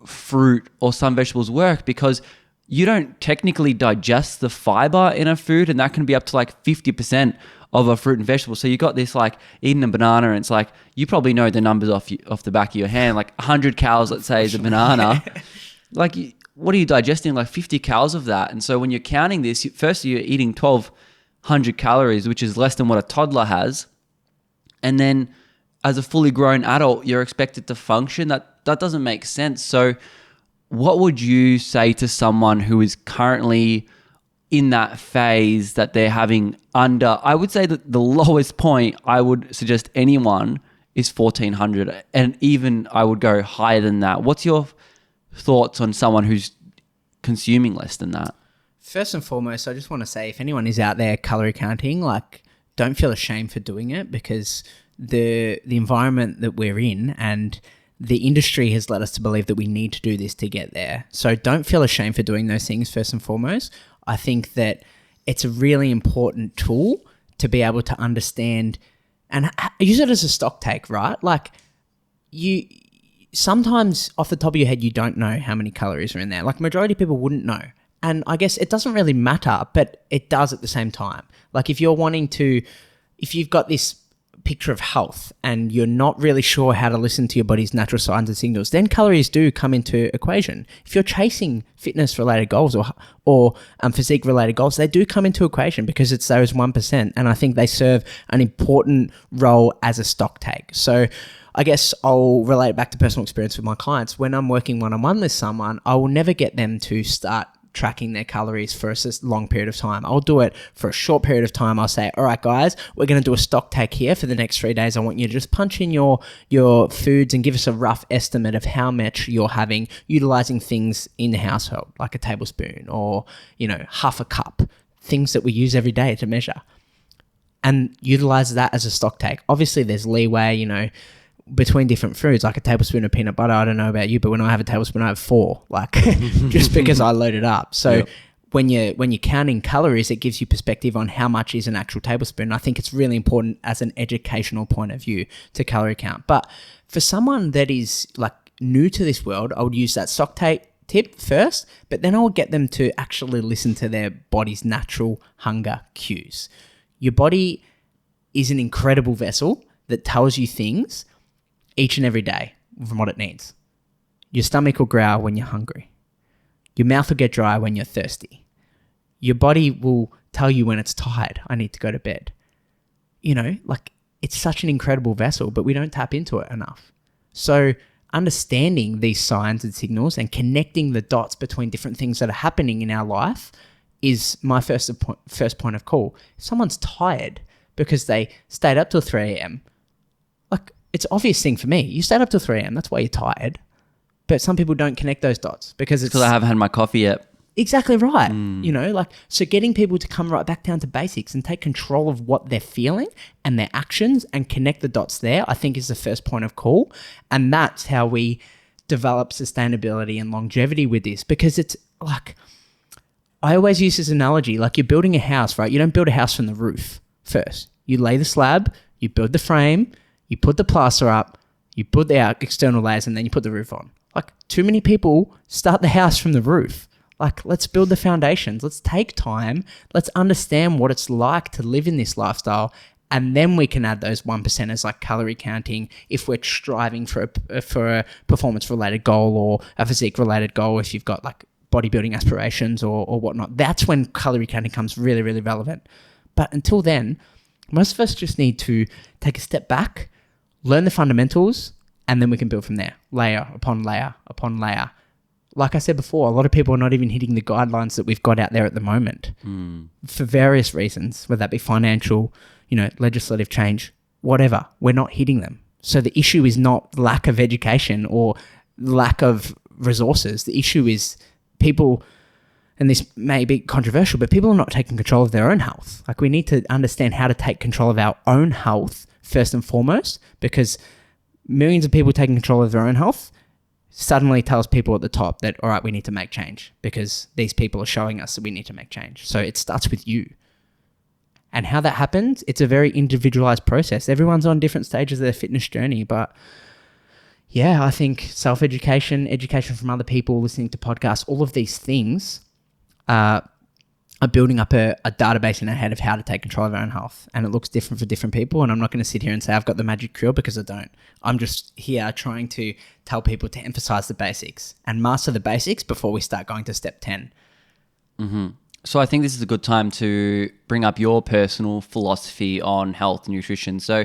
fruit or some vegetables work, because you don't technically digest the fiber in a food, and that can be up to like 50% of a fruit and vegetable. So you got this like eating a banana, and it's like, you probably know the numbers off the back of your hand, like 100 calories, let's say, is a banana. Like, what are you digesting? Like 50 calories of that. And so when you're counting this, first you're eating 1,200 calories, which is less than what a toddler has. And then as a fully grown adult, you're expected to function. That doesn't make sense. So what would you say to someone who is currently in that phase that they're having under, I would say that the lowest point I would suggest anyone is 1,400, and even I would go higher than that. What's your thoughts on someone who's consuming less than that? First and foremost, I just want to say, if anyone is out there calorie counting, like, don't feel ashamed for doing it, because the environment that we're in and the industry has led us to believe that we need to do this to get there. So don't feel ashamed for doing those things, first and foremost. I think that it's a really important tool to be able to understand and use it as a stock take, right? Like, you sometimes off the top of your head, you don't know how many calories are in there. Like, majority of people wouldn't know. And I guess it doesn't really matter, but it does at the same time. Like, if you've got this picture of health and you're not really sure how to listen to your body's natural signs and signals, then calories do come into equation. If you're chasing fitness related goals or physique related goals, they do come into equation, because it's those 1%, and I think they serve an important role as a stock take. So I guess I'll relate it back to personal experience with my clients. When I'm working one-on-one with someone, I will never get them to start tracking their calories for a long period of time. I'll do it for a short period of time. I'll say, all right, guys, we're going to do a stock take here for the next 3 days. I want you to just punch in your foods and give us a rough estimate of how much you're having, utilizing things in the household, like a tablespoon or, half a cup, things that we use every day to measure. and utilize that as a stock take. Obviously, there's leeway, you know, between different foods, like a tablespoon of peanut butter. I don't know about you, but when I have a tablespoon, I have 4, like just because I load it up. So when you're counting calories, it gives you perspective on how much is an actual tablespoon. I think it's really important as an educational point of view to calorie count. But for someone that is like new to this world, I would use that stock take tip first, but then I would get them to actually listen to their body's natural hunger cues. Your body is an incredible vessel that tells you things each and every day from what it needs. Your stomach will growl when you're hungry. Your mouth will get dry when you're thirsty. Your body will tell you when it's tired, I need to go to bed. You know, like it's such an incredible vessel, but we don't tap into it enough. So understanding these signs and signals and connecting the dots between different things that are happening in our life is my first point of call. If someone's tired because they stayed up till 3 a.m., like it's an obvious thing for me. You stayed up till 3 a.m., that's why you're tired. But some people don't connect those dots because I haven't had my coffee yet. Exactly right. You know, like, so getting people to come right back down to basics and take control of what they're feeling and their actions and connect the dots there, I think is the first point of call. And that's how we develop sustainability and longevity with this, because it's like, I always use this analogy, like you're building a house, right? You don't build a house from the roof first. You lay the slab, you build the frame, you put the plaster up, you put the external layers, and then you put the roof on. Like, too many people start the house from the roof. Like, let's build the foundations. Let's take time. Let's understand what it's like to live in this lifestyle. And then we can add those 1%ers like calorie counting if we're striving for a performance-related goal or a physique-related goal, if you've got like bodybuilding aspirations or whatnot. That's when calorie counting becomes really, really relevant. But until then, most of us just need to take a step back, learn the fundamentals, and then we can build from there, layer upon layer upon layer. Like I said before, a lot of people are not even hitting the guidelines that we've got out there at the moment for various reasons, whether that be financial, you know, legislative change, whatever. We're not hitting them. So the issue is not lack of education or lack of resources. The issue is people, and this may be controversial, but people are not taking control of their own health. Like, we need to understand how to take control of our own health first and foremost, because millions of people taking control of their own health suddenly tells people at the top that, all right, we need to make change because these people are showing us that we need to make change. So it starts with you. And how that happens, it's a very individualized process. Everyone's on different stages of their fitness journey. But yeah, I think self-education, education from other people, listening to podcasts, all of these things are building up a database in our head of how to take control of our own health. And it looks different for different people. And I'm not going to sit here and say I've got the magic cure, because I don't. I'm just here trying to tell people to emphasize the basics and master the basics before we start going to step 10. Mm-hmm. So I think this is a good time to bring up your personal philosophy on health and nutrition. So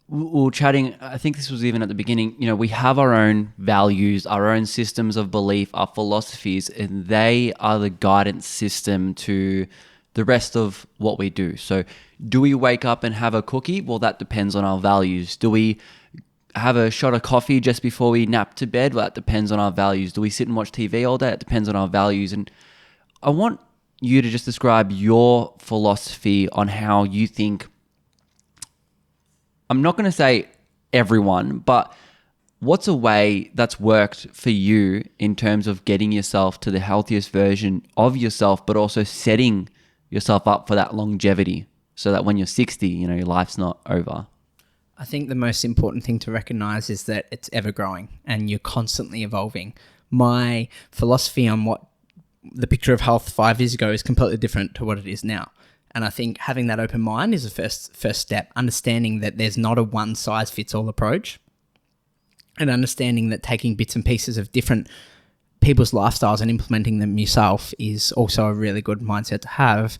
we were chatting, I think this was even at the beginning, you know, we have our own values, our own systems of belief, our philosophies, and they are the guidance system to the rest of what we do. So do we wake up and have a cookie? Well, that depends on our values. Do we have a shot of coffee just before we nap to bed? Well, that depends on our values. Do we sit and watch TV all day? It depends on our values. And I want you to just describe your philosophy on how you think, I'm not going to say everyone, but what's a way that's worked for you in terms of getting yourself to the healthiest version of yourself, but also setting yourself up for that longevity so that when you're 60, you know, your life's not over? I think the most important thing to recognize is that it's ever growing and you're constantly evolving. My philosophy on what the picture of health 5 years ago is completely different to what it is now. And I think having that open mind is the first step, understanding that there's not a one-size-fits-all approach, and understanding that taking bits and pieces of different people's lifestyles and implementing them yourself is also a really good mindset to have.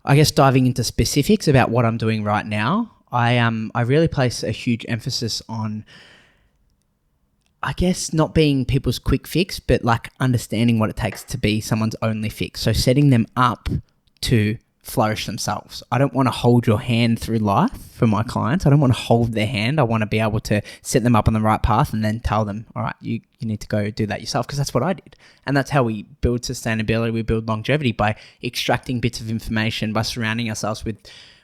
I guess diving into specifics about what I'm doing right now, I really place a huge emphasis on, I guess, not being people's quick fix, but like understanding what it takes to be someone's only fix. So setting them up to flourish themselves. I don't want to hold your hand through life for my clients. I don't want to hold their hand. I want to be able to set them up on the right path and then tell them, all right, you need to go do that yourself, because that's what I did. And that's how we build sustainability. We build longevity by extracting bits of information, by surrounding ourselves with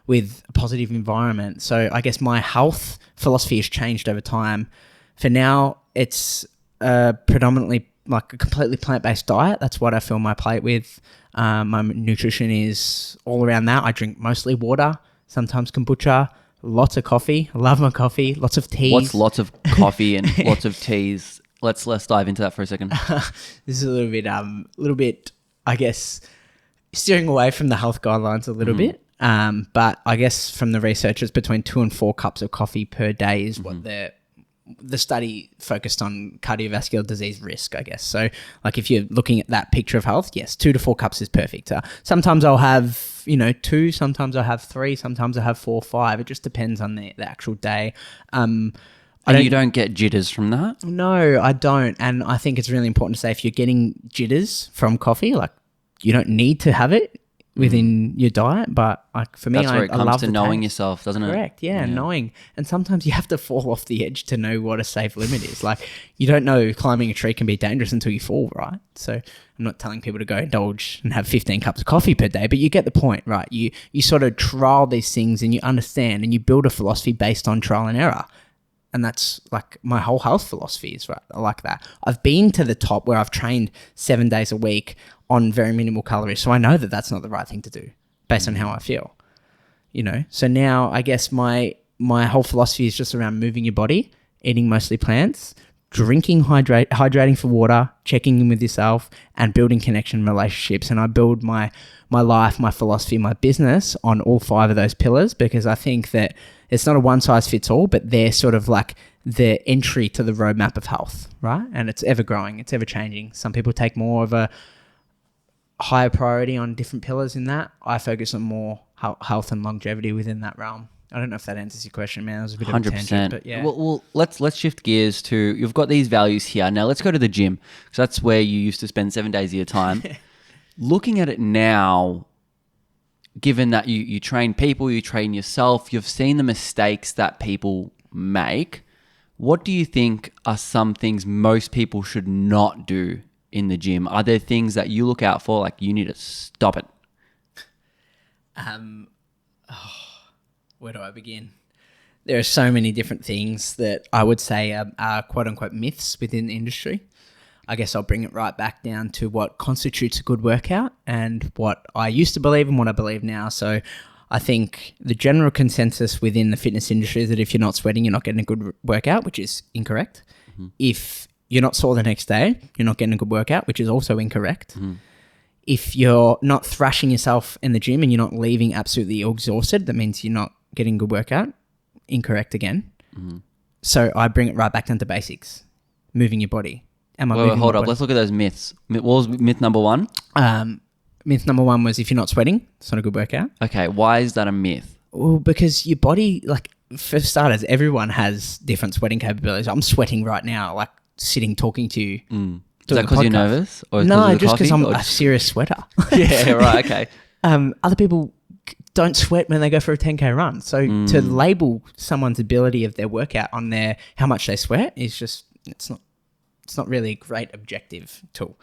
with a positive environment. So I guess my health philosophy has changed over time. For now, it's predominantly like a completely plant-based diet. That's what I fill my plate with. My nutrition is all around that. I drink mostly water, sometimes kombucha, lots of coffee. I love my coffee. Lots of teas. What's lots of coffee and lots of teas? Let's dive into that for a second. This is a little bit, I guess, steering away from the health guidelines a little bit. But I guess from the researchers, between 2 and 4 cups of coffee per day is what the study focused on cardiovascular disease risk, I guess. So like if you're looking at that picture of health, yes, 2 to 4 cups is perfect. Sometimes I'll have, 2, sometimes I'll have 3, sometimes I have 4 or 5. It just depends on the actual day. And you don't get jitters from that? No, I don't. And I think it's really important to say if you're getting jitters from coffee, like you don't need to have it within your diet, but like for me, that's where it comes love to the knowing taste. yourself, doesn't it? Correct, yeah, knowing. And sometimes you have to fall off the edge to know what a safe limit is. Like you don't know climbing a tree can be dangerous until you fall, right? So I'm not telling people to go indulge and have 15 cups of coffee per day, but you get the point, right? You sort of trial these things and you understand and you build a philosophy based on trial and error. And that's like my whole health philosophy is right. I like that. I've been to the top where I've trained 7 days a week on very minimal calories. So I know that that's not the right thing to do based on how I feel, So now I guess my whole philosophy is just around moving your body, eating mostly plants, drinking, hydrating for water, checking in with yourself and building connection relationships. And I build my life, my philosophy, my business on all 5 of those pillars because I think that it's not a one size fits all, but they're sort of like the entry to the roadmap of health, right? And it's ever growing, it's ever changing. Some people take more of a higher priority on different pillars in that. I focus on more health and longevity within that realm. I don't know if that answers your question, man. It was a bit 100%. Of a tangent, but yeah. Well, let's shift gears to, you've got these values here. Now let's go to the gym because that's where you used to spend 7 days of your time. Looking at it now, given that you train people, you train yourself, you've seen the mistakes that people make. What do you think are some things most people should not do in the gym? Are there things that you look out for, like you need to stop it? Where do I begin? There are so many different things that I would say are quote unquote myths within the industry. I guess I'll bring it right back down to what constitutes a good workout and what I used to believe and what I believe now. So I think the general consensus within the fitness industry is that if you're not sweating, you're not getting a good workout, which is incorrect. If you're not sore the next day, you're not getting a good workout, which is also incorrect. If you're not thrashing yourself in the gym and you're not leaving absolutely exhausted, that means you're not getting a good workout. Incorrect again. So I bring it right back down to basics. Moving your body. Hold up. Let's look at those myths. What was myth number 1? Myth number 1 was if you're not sweating, it's not a good workout. Okay. Why is that a myth? Well, because your body, like for starters, everyone has different sweating capabilities. I'm sweating right now, like sitting talking to you. Is that because you're nervous? Or no, just because I'm a serious sweater. Yeah, right. Okay. Other people don't sweat when they go for a 10K run. So to label someone's ability of their workout on how much they sweat is just, it's not really a great objective tool.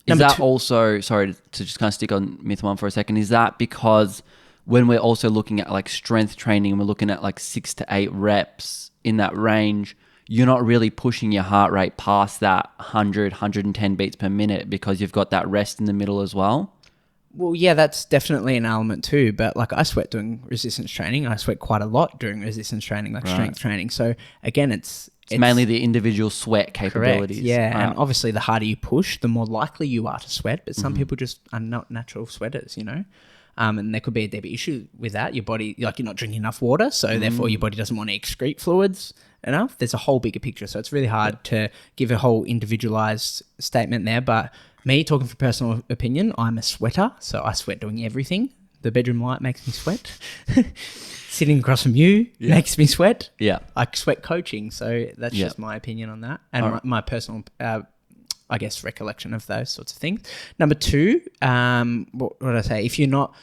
Is that also, sorry to just kind of stick on myth 1 for a second, is that because when we're also looking at like strength training and we're looking at like 6 to 8 reps in that range, you're not really pushing your heart rate past that 100, 110 beats per minute because you've got that rest in the middle as well? Well, yeah, that's definitely an element too. But like I sweat doing resistance training. I sweat quite a lot during resistance training, like strength training. So again, it's mainly the individual sweat capabilities. Correct, yeah. Right. And obviously the harder you push, the more likely you are to sweat. But some people just are not natural sweaters, and there could be a deep issue with that. Your body, like you're not drinking enough water. So therefore your body doesn't want to excrete fluids enough. There's a whole bigger picture. So it's really hard to give a whole individualized statement there. But me, talking from personal opinion, I'm a sweater. So I sweat doing everything. The bedroom light makes me sweat. Sitting across from you makes me sweat. Yeah. I sweat coaching. So that's just my opinion on that. And my personal, I guess, recollection of those sorts of things. Number 2, what did I say? If you're not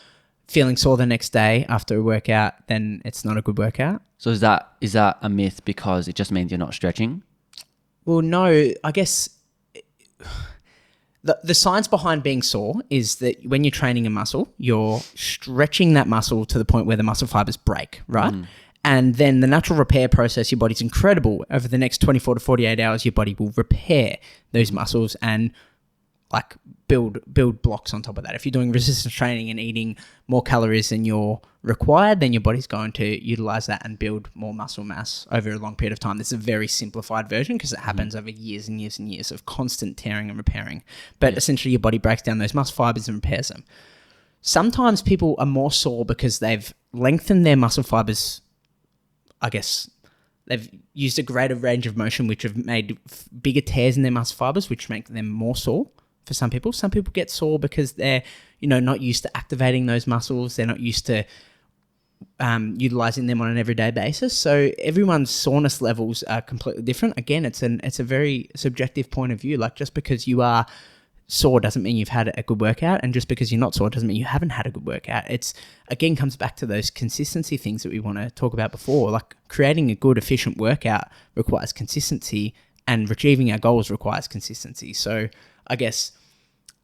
feeling sore the next day after a workout, then it's not a good workout. So is that a myth because it just means you're not stretching? Well, no, I guess The science behind being sore is that when you're training a muscle, you're stretching that muscle to the point where the muscle fibers break, right? And then the natural repair process, your body's incredible. Over the next 24 to 48 hours, your body will repair those muscles and like build blocks on top of that. If you're doing resistance training and eating more calories than you're required, then your body's going to utilize that and build more muscle mass over a long period of time. This is a very simplified version because it happens over years and years and years of constant tearing and repairing. But essentially your body breaks down those muscle fibers and repairs them. Sometimes people are more sore because they've lengthened their muscle fibers. I guess they've used a greater range of motion, which have made bigger tears in their muscle fibers, which make them more sore. For some people get sore because they're, not used to activating those muscles. They're not used to utilizing them on an everyday basis. So everyone's soreness levels are completely different. Again, it's a very subjective point of view. Like just because you are sore doesn't mean you've had a good workout, and just because you're not sore doesn't mean you haven't had a good workout. It's again comes back to those consistency things that we want to talk about before. Like creating a good, efficient workout requires consistency, and achieving our goals requires consistency. So I guess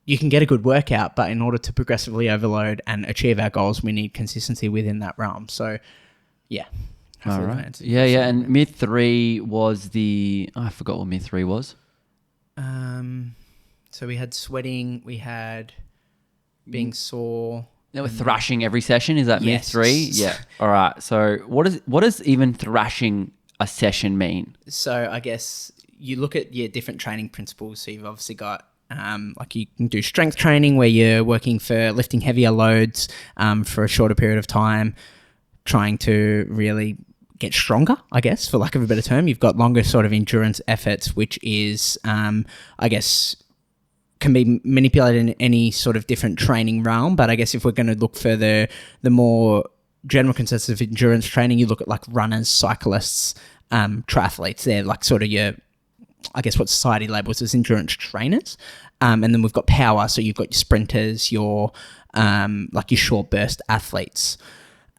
you can get a good workout, but in order to progressively overload and achieve our goals, we need consistency within that realm. So, yeah. All right. Yeah. And myth 3 was I forgot what myth 3 was. So we had sweating, we had being sore. Now we're thrashing every session. Is that myth 3? Yeah. All right. So what does even thrashing a session mean? So I guess you look at your different training principles. So you've obviously got like you can do strength training where you're working for lifting heavier loads for a shorter period of time, trying to really get stronger, I guess, for lack of a better term. You've got longer sort of endurance efforts, which is, I guess, can be manipulated in any sort of different training realm. But I guess if we're going to look further, the more general consensus of endurance training, you look at like runners, cyclists, triathletes. They're like sort of your, I guess what society labels as endurance trainers. And then we've got power. So you've got your sprinters, your like your short burst athletes.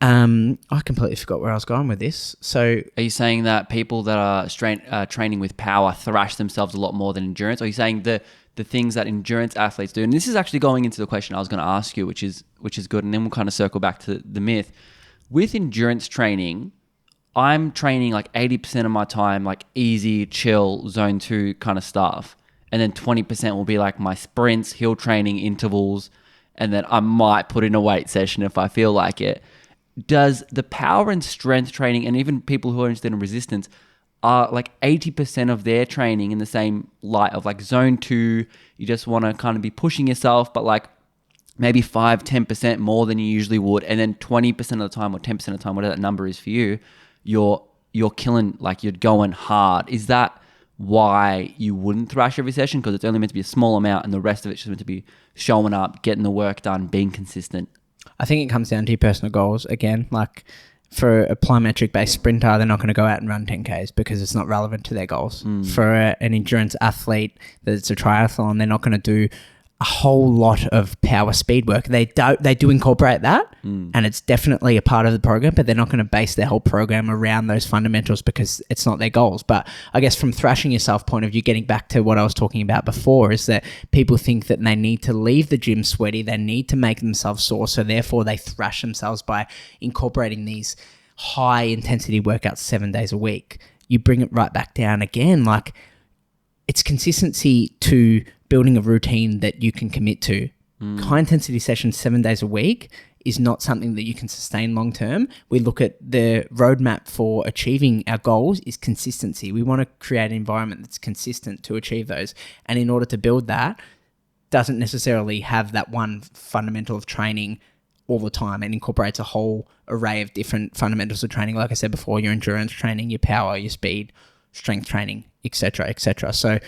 I completely forgot where I was going with this. So are you saying that people that are training with power thrash themselves a lot more than endurance? Or are you saying the things that endurance athletes do? And this is actually going into the question I was going to ask you, which is good. And then we'll kind of circle back to the myth. With endurance training, I'm training like 80% of my time, like easy, chill, zone 2 kind of stuff. And then 20% will be like my sprints, hill training, intervals. And then I might put in a weight session if I feel like it. Does the power and strength training, and even people who are interested in resistance, are like 80% of their training in the same light of like zone 2, you just want to kind of be pushing yourself, but like maybe 5-10% more than you usually would. And then 20% of the time or 10% of the time, whatever that number is for you, you're killing, like you're going hard. Is that why you wouldn't thrash every session? Because it's only meant to be a small amount and the rest of it's just meant to be showing up, getting the work done, being consistent? I think it comes down to your personal goals. Again, like for a plyometric-based sprinter, they're not going to go out and run 10Ks because it's not relevant to their goals. For an endurance athlete that's a triathlon, they're not going to do a whole lot of power speed work. They do incorporate that, and it's definitely a part of the program, but they're not going to base their whole program around those fundamentals because it's not their goals. But I guess from thrashing yourself point of view, getting back to what I was talking about before, is that people think that they need to leave the gym sweaty, they need to make themselves sore, so therefore they thrash themselves by incorporating these high intensity workouts 7 days a week. You bring it right back down again, like it's consistency to building a routine that you can commit to. High intensity sessions 7 days a week is not something that you can sustain long term. We look at the roadmap for achieving our goals is consistency. We want to create an environment that's consistent to achieve those. And in order to build that, doesn't necessarily have that one fundamental of training all the time, and incorporates a whole array of different fundamentals of training. Like I said before, your endurance training, your power, your speed, strength training, etc., etc. So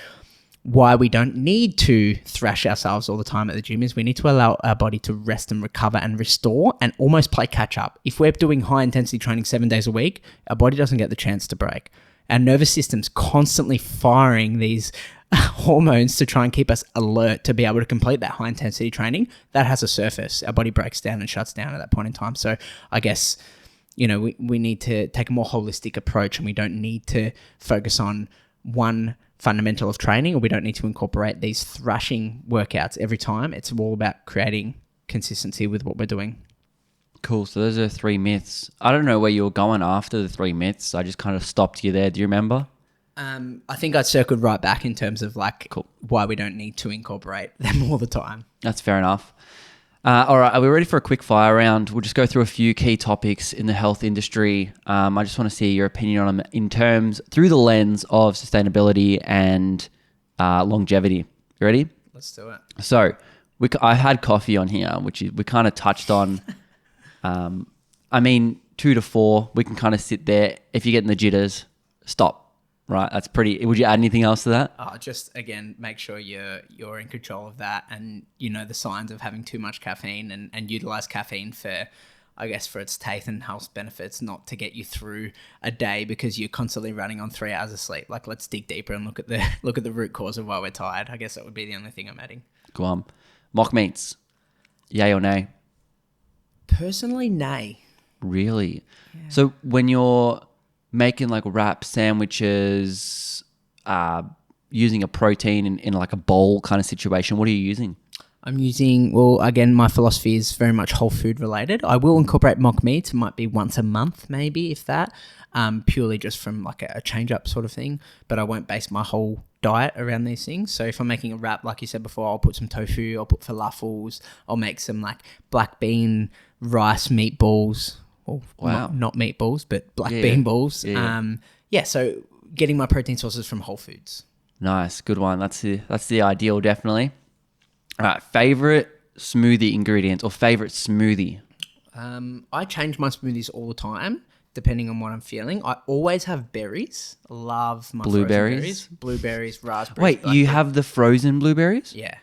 why we don't need to thrash ourselves all the time at the gym is we need to allow our body to rest and recover and restore and almost play catch up. If we're doing high intensity training 7 days a week, our body doesn't get the chance to break. Our nervous system's constantly firing these hormones to try and keep us alert to be able to complete that high intensity training. That has a surface. Our body breaks down and shuts down at that point in time. So I guess, we need to take a more holistic approach, and we don't need to focus on one fundamental of training, or we don't need to incorporate these thrashing workouts every time. It's all about creating consistency with what we're doing. Cool. So those are 3 myths. I don't know where you were going after the 3 myths. I just kind of stopped you there. Do you remember? I think I circled right back in terms of like why we don't need to incorporate them all the time. That's fair enough. All right, are we ready for a quick fire round? We'll just go through a few key topics in the health industry. I just want to see your opinion on them in terms through the lens of sustainability and longevity. You ready? Let's do it. So I had coffee on here, which we kind of touched on. 2 to 4, we can kind of sit there. If you're getting the jitters, stop. Right, that's pretty. Would you add anything else to that? Just again, make sure you're in control of that, and you know the signs of having too much caffeine, and utilize caffeine for, I guess, for its taste and health benefits, not to get you through a day because you're constantly running on 3 hours of sleep. Like, let's dig deeper and look at the root cause of why we're tired. I guess that would be the only thing I'm adding. Go on. Mock meats, yay or nay? Personally, nay. Really? Yeah. So when you're making like wrap sandwiches, using a protein in like a bowl kind of situation, what are you using? I'm using, well, again, my philosophy is very much whole food related. I will incorporate mock meats. It might be once a month, maybe, if that, purely just from like a change up sort of thing. But I won't base my whole diet around these things. So if I'm making a wrap, like you said before, I'll put some tofu, I'll put falafels, I'll make some like black bean rice meatballs. Well, wow. Not meatballs, but black bean balls. Yeah. So getting my protein sources from whole foods. Nice, good one. That's the ideal, definitely. All right, favorite smoothie ingredients or favorite smoothie? I change my smoothies all the time, depending on what I'm feeling. I always have berries. Love my blueberries. Blueberries, raspberries. Wait, you have the frozen blueberries? Yeah.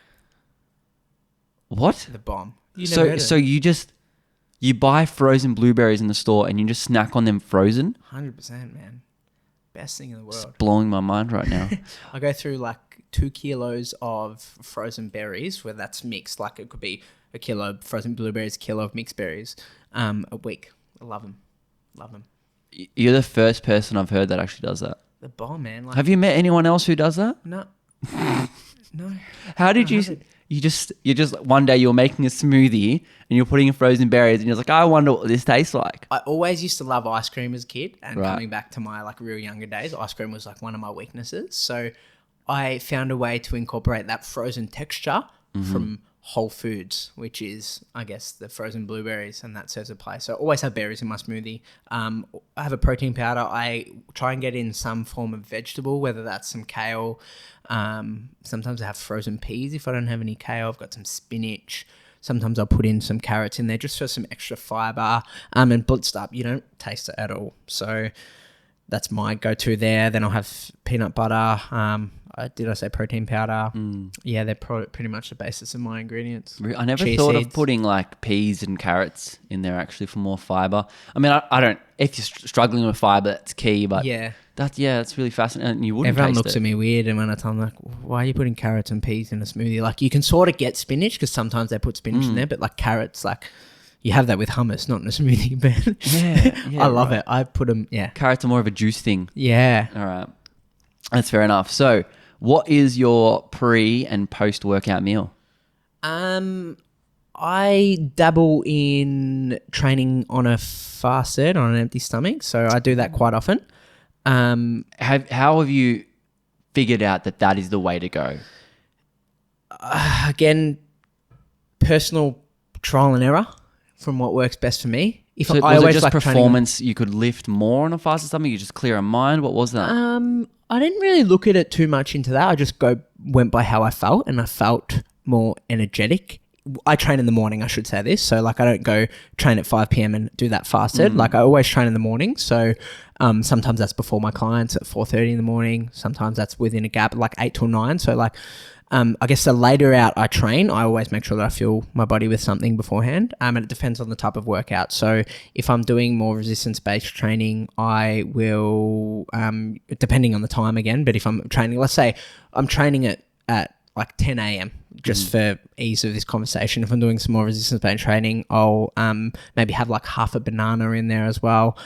What? The bomb. So you buy frozen blueberries in the store and you just snack on them frozen? 100%, man. Best thing in the world. It's blowing my mind right now. I go through like 2 kilos of frozen berries, where that's mixed. Like it could be a kilo of frozen blueberries, a kilo of mixed berries, a week. I love them. Love them. You're the first person I've heard that actually does that. The bomb, man. Like, have you met anyone else who does that? No. No. How did you just one day you're making a smoothie and you're putting in frozen berries and you're like, I wonder what this tastes like. I always used to love ice cream as a kid, and right. Coming back to my like real younger days, ice cream was like one of my weaknesses. So I found a way to incorporate that frozen texture from Whole Foods, which is, I guess, the frozen blueberries, and that serves a place. So I always have berries in my smoothie. I have a protein powder. I try and get in some form of vegetable, whether that's some kale. Sometimes I have frozen peas. If I don't have any kale, I've got some spinach. Sometimes I'll put in some carrots in there just for some extra fiber. And blitzed up, you don't taste it at all. So that's my go-to there. Then I'll have peanut butter. Did I say protein powder? Yeah, they're pretty much the basis of my ingredients. I never Chia thought seeds. of putting like peas and carrots in there actually for more fiber. I mean, I don't. If you're struggling with fiber, that's key. But yeah, that's really fascinating. You wouldn't. Everyone taste looks it. at me weird, and when I tell them like, "Why are you putting carrots and peas in a smoothie?" Like, you can sort of get spinach because sometimes they put spinach in there, but like carrots, like you have that with hummus, not in a smoothie. But yeah, I love it. I put them. Yeah, carrots are more of a juice thing. Yeah. All right, that's fair enough. So, what is your pre and post workout meal? I dabble in training on a fasted, on an empty stomach, so I do that quite often. How have you figured out that is the way to go? Again, personal trial and error from what works best for me. Was it just performance? You could lift more on a fasted stomach? You just clear a mind? What was that? I didn't really look at it too much into that. I just went by how I felt, and I felt more energetic. I train in the morning, I should say this. So like I don't go train at 5 p.m. and do that fasted. Like I always train in the morning. So sometimes that's before my clients at 4:30 in the morning. Sometimes that's within a gap like 8 till 9. So like I guess the later out I train, I always make sure that I fuel my body with something beforehand. And it depends on the type of workout. So if I'm doing more resistance-based training, I will, depending on the time again, but if I'm training, let's say I'm training at like 10 a.m. just for ease of this conversation. If I'm doing some more resistance-based training, I'll maybe have like half a banana in there as well,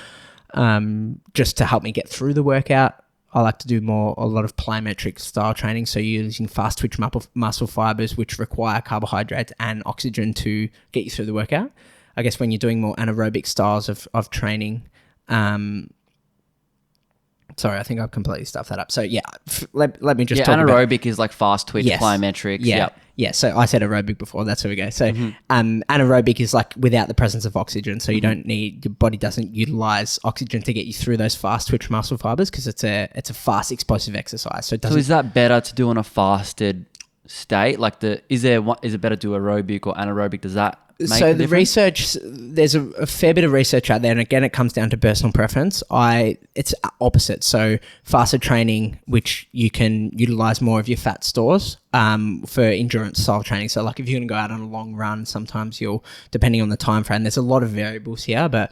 just to help me get through the workout. I like to do a lot of plyometric style training. So you're using fast twitch muscle fibers, which require carbohydrates and oxygen to get you through the workout. I guess when you're doing more anaerobic styles of training, sorry, I think I've completely stuffed that up. So yeah, let me just talk anaerobic is like fast twitch, plyometrics. Yeah. Yep. Yeah. So I said aerobic before. That's where we go. So anaerobic is like without the presence of oxygen. So you don't need, your body doesn't utilize oxygen to get you through those fast twitch muscle fibers because it's a fast explosive exercise. So is that better to do on a fasted state? Like is it better to do aerobic or anaerobic? Does that so the research, there's a fair bit of research out there, and again, it comes down to personal preference. It's opposite. So fasted training, which you can utilize more of your fat stores for endurance style training. So like if you're going to go out on a long run, sometimes depending on the time frame, there's a lot of variables here, but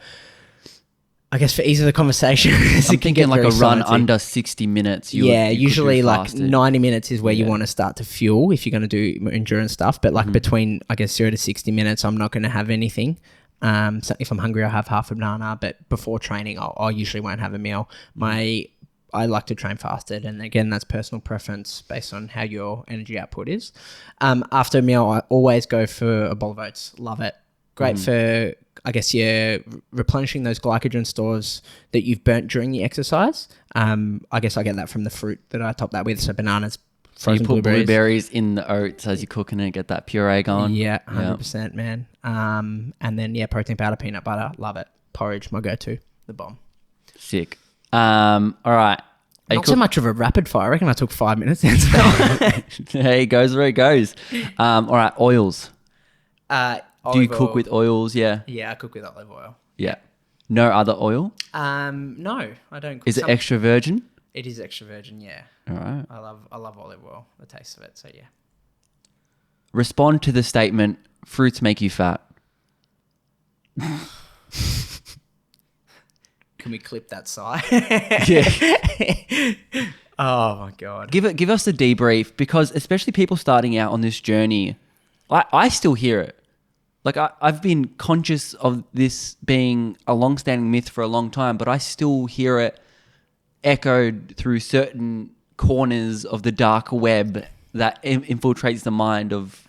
I guess for ease of the conversation, I'm thinking like a run under 60 minutes. Usually like 90 minutes is where you want to start to fuel if you're going to do endurance stuff. But like between, I guess, 0 to 60 minutes, I'm not going to have anything. So if I'm hungry, I'll have half a banana. But before training, I usually won't have a meal. I like to train fasted. And again, that's personal preference based on how your energy output is. After a meal, I always go for a bowl of oats. Love it. Great for, I guess, you're replenishing those glycogen stores that you've burnt during the exercise. I guess I get that from the fruit that I top that with. So bananas, frozen you put blueberries in the oats as you're cooking it, get that puree going. Yeah, 100%, man. And then, protein powder, peanut butter. Love it. Porridge, my go-to. The bomb. Sick. All right. Not so much of a rapid fire. I reckon I took 5 minutes. Hey, goes where it goes. All right, oils. Do you cook with oils? Yeah. Yeah, I cook with olive oil. Yeah. No other oil? No, I don't. Is it extra virgin? It is extra virgin, yeah. All right. I love olive oil, the taste of it, so yeah. Respond to the statement, fruits make you fat. Can we clip that side? Yeah. Oh my God. Give us a debrief, because especially people starting out on this journey, I still hear it. Like I've been conscious of this being a long-standing myth for a long time, but I still hear it echoed through certain corners of the dark web that infiltrates the mind of,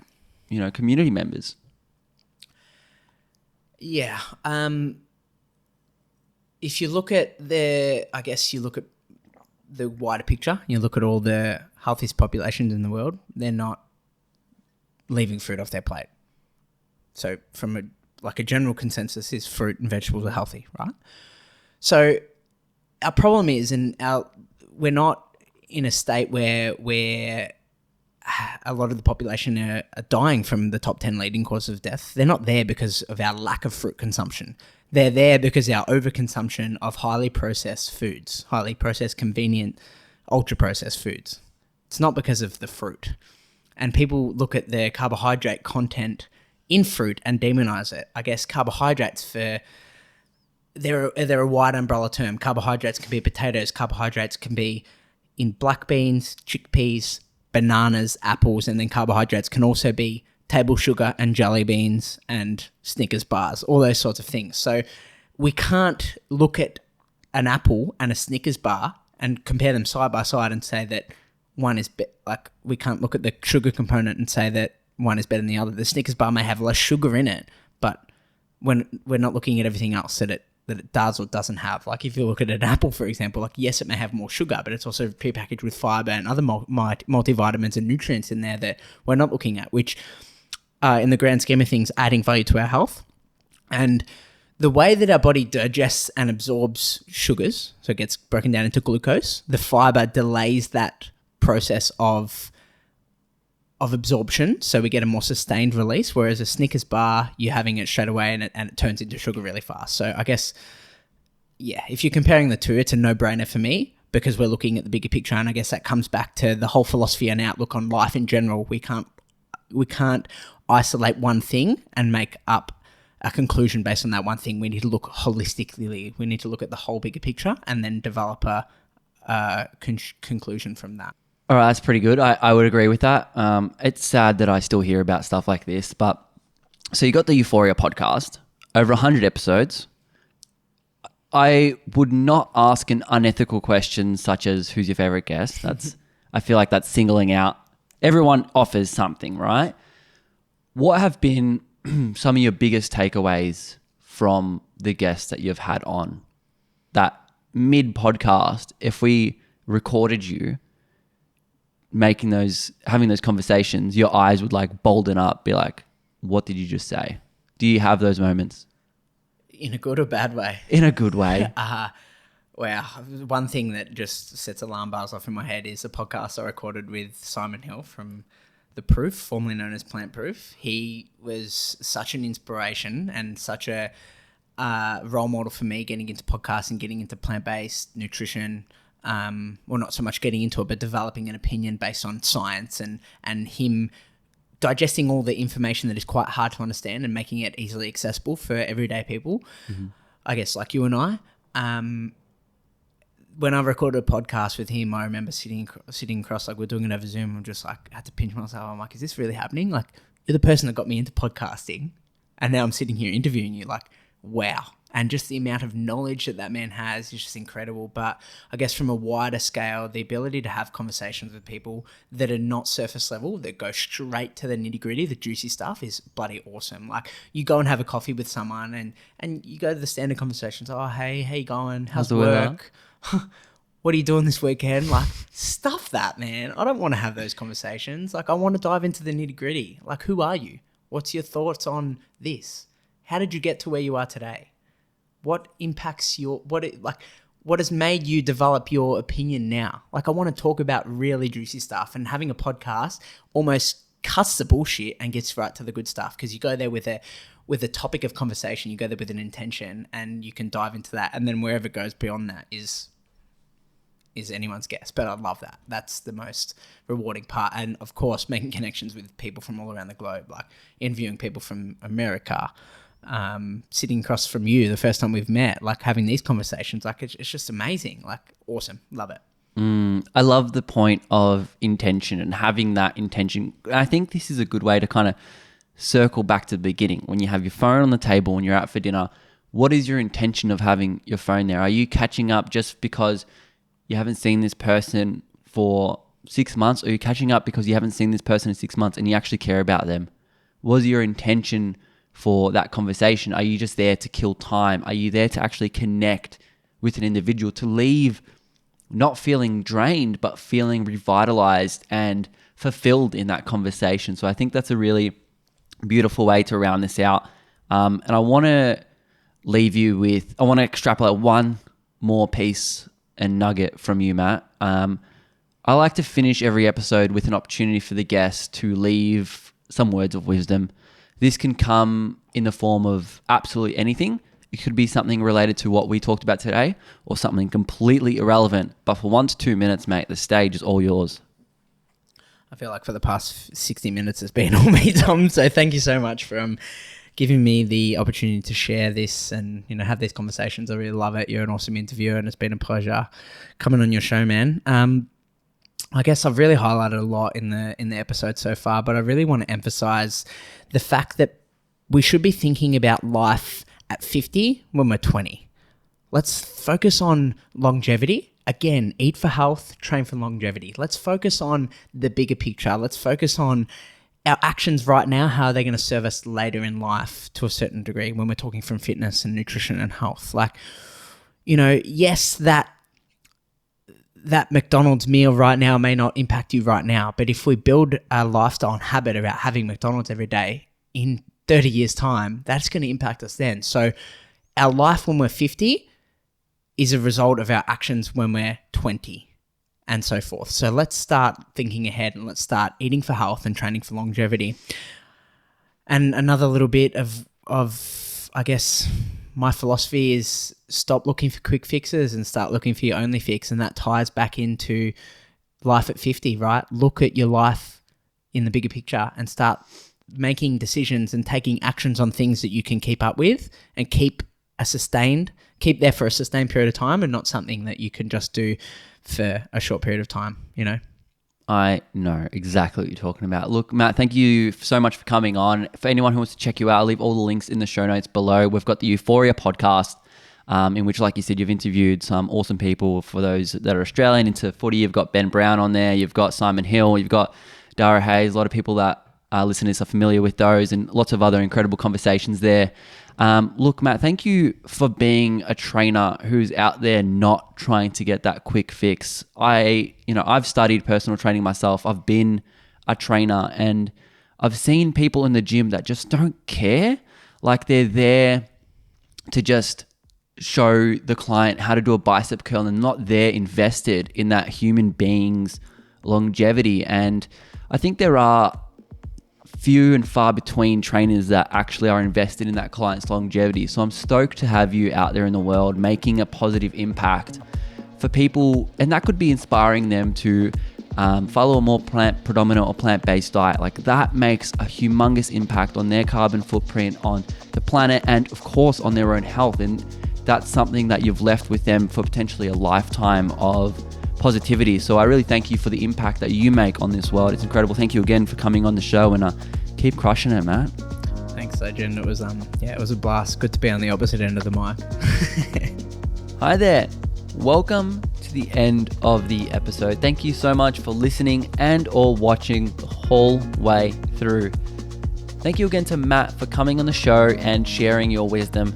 community members. Yeah. If you look at the wider picture, you look at all the healthiest populations in the world, they're not leaving fruit off their plate. So from a general consensus is fruit and vegetables are healthy, right? So our problem is, we're not in a state where a lot of the population are dying from the top 10 leading causes of death. They're not there because of our lack of fruit consumption. They're there because of our overconsumption of highly processed foods, highly processed, convenient, ultra-processed foods. It's not because of the fruit. And people look at the carbohydrate content in fruit and demonize it. I guess carbohydrates they're a wide umbrella term. Carbohydrates can be potatoes. Carbohydrates can be in black beans, chickpeas, bananas, apples, and then carbohydrates can also be table sugar and jelly beans and Snickers bars, all those sorts of things. So we can't look at an apple and a Snickers bar and compare them side by side and say that one is we can't look at the sugar component and say that one is better than the other. The Snickers bar may have less sugar in it, but when we're not looking at everything else that it does or doesn't have. Like if you look at an apple, for example, like yes, it may have more sugar, but it's also prepackaged with fiber and other multivitamins and nutrients in there that we're not looking at, which in the grand scheme of things, adding value to our health. And the way that our body digests and absorbs sugars, so it gets broken down into glucose, the fiber delays that process of absorption, so we get a more sustained release, whereas a Snickers bar, you're having it straight away and it turns into sugar really fast. So I guess, yeah, if you're comparing the two, it's a no-brainer for me because we're looking at the bigger picture, and I guess that comes back to the whole philosophy and outlook on life in general. We can't isolate one thing and make up a conclusion based on that one thing. We need to look holistically. We need to look at the whole bigger picture and then develop a conclusion from that. All right, that's pretty good. I would agree with that. It's sad that I still hear about stuff like this, but so you got the You4ia podcast, over 100 episodes. I would not ask an unethical question such as who's your favorite guest. I feel like that's singling out. Everyone offers something, right? What have been some of your biggest takeaways from the guests that you've had on that mid-podcast? If we recorded you having those conversations, your eyes would like bolden up, be like, what did you just say? Do you have those moments? In a good or bad way? In a good way. Wow. One thing that just sets alarm bells off in my head is a podcast I recorded with Simon Hill from The Proof, formerly known as Plant Proof. He was such an inspiration and such a role model for me getting into podcasting, getting into plant-based nutrition. Well, not so much getting into it, but developing an opinion based on science and him digesting all the information that is quite hard to understand and making it easily accessible for everyday people, I guess like you and I. When I recorded a podcast with him, I remember sitting across, like we're doing it over Zoom. I'm just like, I had to pinch myself. I'm like, is this really happening? Like, you're the person that got me into podcasting, and now I'm sitting here interviewing you. Like, wow. And just the amount of knowledge that man has is just incredible. But I guess from a wider scale, the ability to have conversations with people that are not surface level, that go straight to the nitty gritty, the juicy stuff, is bloody awesome. Like, you go and have a coffee with someone and you go to the standard conversations. Oh, hey, how you going? How's work? What are you doing this weekend? Like, stuff that, man. I don't want to have those conversations. Like, I want to dive into the nitty gritty. Like, who are you? What's your thoughts on this? How did you get to where you are today? What impacts what has made you develop your opinion now? Like, I want to talk about really juicy stuff, and having a podcast almost cuts the bullshit and gets right to the good stuff, because you go there with a topic of conversation, you go there with an intention, and you can dive into that, and then wherever it goes beyond that is anyone's guess. But I love that. That's the most rewarding part. And of course, making connections with people from all around the globe, like interviewing people from America, sitting across from you the first time we've met, like having these conversations, like it's just amazing. Like, awesome. Love it. I love the point of intention and having that intention. I think this is a good way to kind of circle back to the beginning. When you have your phone on the table, when you're out for dinner, what is your intention of having your phone there? Are you catching up just because you haven't seen this person for 6 months? Or are you catching up because you haven't seen this person in 6 months and you actually care about them? Was your intention for that conversation? Are you just there to kill time? Are you there to actually connect with an individual, to leave not feeling drained, but feeling revitalized and fulfilled in that conversation? So I think that's a really beautiful way to round this out. And I want to leave you with, I want to extrapolate one more piece and nugget from you, Matt. I like to finish every episode with an opportunity for the guest to leave some words of wisdom. This can come in the form of absolutely anything. It could be something related to what we talked about today, or something completely irrelevant. But for 1 to 2 minutes, mate, the stage is all yours. I feel like for the past 60 minutes it's been all me, Tom. So thank you so much for giving me the opportunity to share this and, have these conversations. I really love it. You're an awesome interviewer, and it's been a pleasure coming on your show, man. I guess I've really highlighted a lot in the episode so far, but I really want to emphasize the fact that we should be thinking about life at 50 when we're 20. Let's focus on longevity. Again, eat for health, train for longevity. Let's focus on the bigger picture. Let's focus on our actions right now, how are they going to serve us later in life to a certain degree when we're talking from fitness and nutrition and health. Like, yes, that McDonald's meal right now may not impact you right now, but if we build a lifestyle and habit about having McDonald's every day, in 30 years' time, that's going to impact us then. So our life when we're 50 is a result of our actions when we're 20 and so forth. So let's start thinking ahead, and let's start eating for health and training for longevity. And another little bit of I guess, my philosophy is stop looking for quick fixes and start looking for your only fix. And that ties back into life at 50, right? Look at your life in the bigger picture and start making decisions and taking actions on things that you can keep up with and keep there for a sustained period of time, and not something that you can just do for a short period of time, I know exactly what you're talking about. Look, Matt, thank you so much for coming on. For anyone who wants to check you out, I'll leave all the links in the show notes below. We've got the You4ia Podcast. in which, like you said, you've interviewed some awesome people. For those that are Australian into footy, you've got Ben Brown on there, you've got Simon Hill, you've got Dara Hayes. A lot of people that listeners are familiar with those, and lots of other incredible conversations there. Look, Matt, thank you for being a trainer who's out there not trying to get that quick fix. I've studied personal training myself. I've been a trainer, and I've seen people in the gym that just don't care. Like, they're there to just show the client how to do a bicep curl and not there invested in that human being's longevity. And I think there are few and far between trainers that actually are invested in that client's longevity. So I'm stoked to have you out there in the world making a positive impact for people, and that could be inspiring them to follow a more plant predominant or plant-based diet. Like, that makes a humongous impact on their carbon footprint, on the planet, and of course on their own health. And that's something that you've left with them for potentially a lifetime of positivity. So I really thank you for the impact that you make on this world. It's incredible. Thank you again for coming on the show, and keep crushing it, Matt. Thanks, Adrian. It was it was a blast. Good to be on the opposite end of the mic. Hi there. Welcome to the end of the episode. Thank you so much for listening and or watching the whole way through. Thank you again to Matt for coming on the show and sharing your wisdom.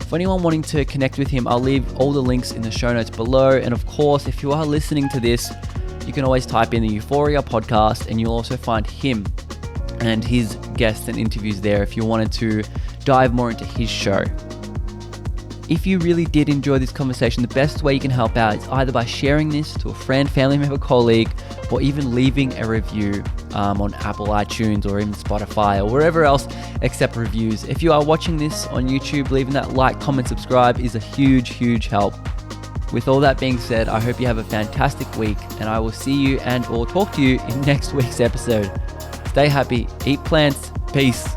For anyone wanting to connect with him, I'll leave all the links in the show notes below. And of course, if you are listening to this, you can always type in the You4ia Podcast, and you'll also find him and his guests and interviews there if you wanted to dive more into his show. If you really did enjoy this conversation, the best way you can help out is either by sharing this to a friend, family member, colleague, or even leaving a review on Apple iTunes or even Spotify or wherever else accept reviews. If you are watching this on YouTube, leaving that like, comment, subscribe is a huge, huge help. With all that being said, I hope you have a fantastic week, and I will see you and or talk to you in next week's episode. Stay happy, eat plants, peace.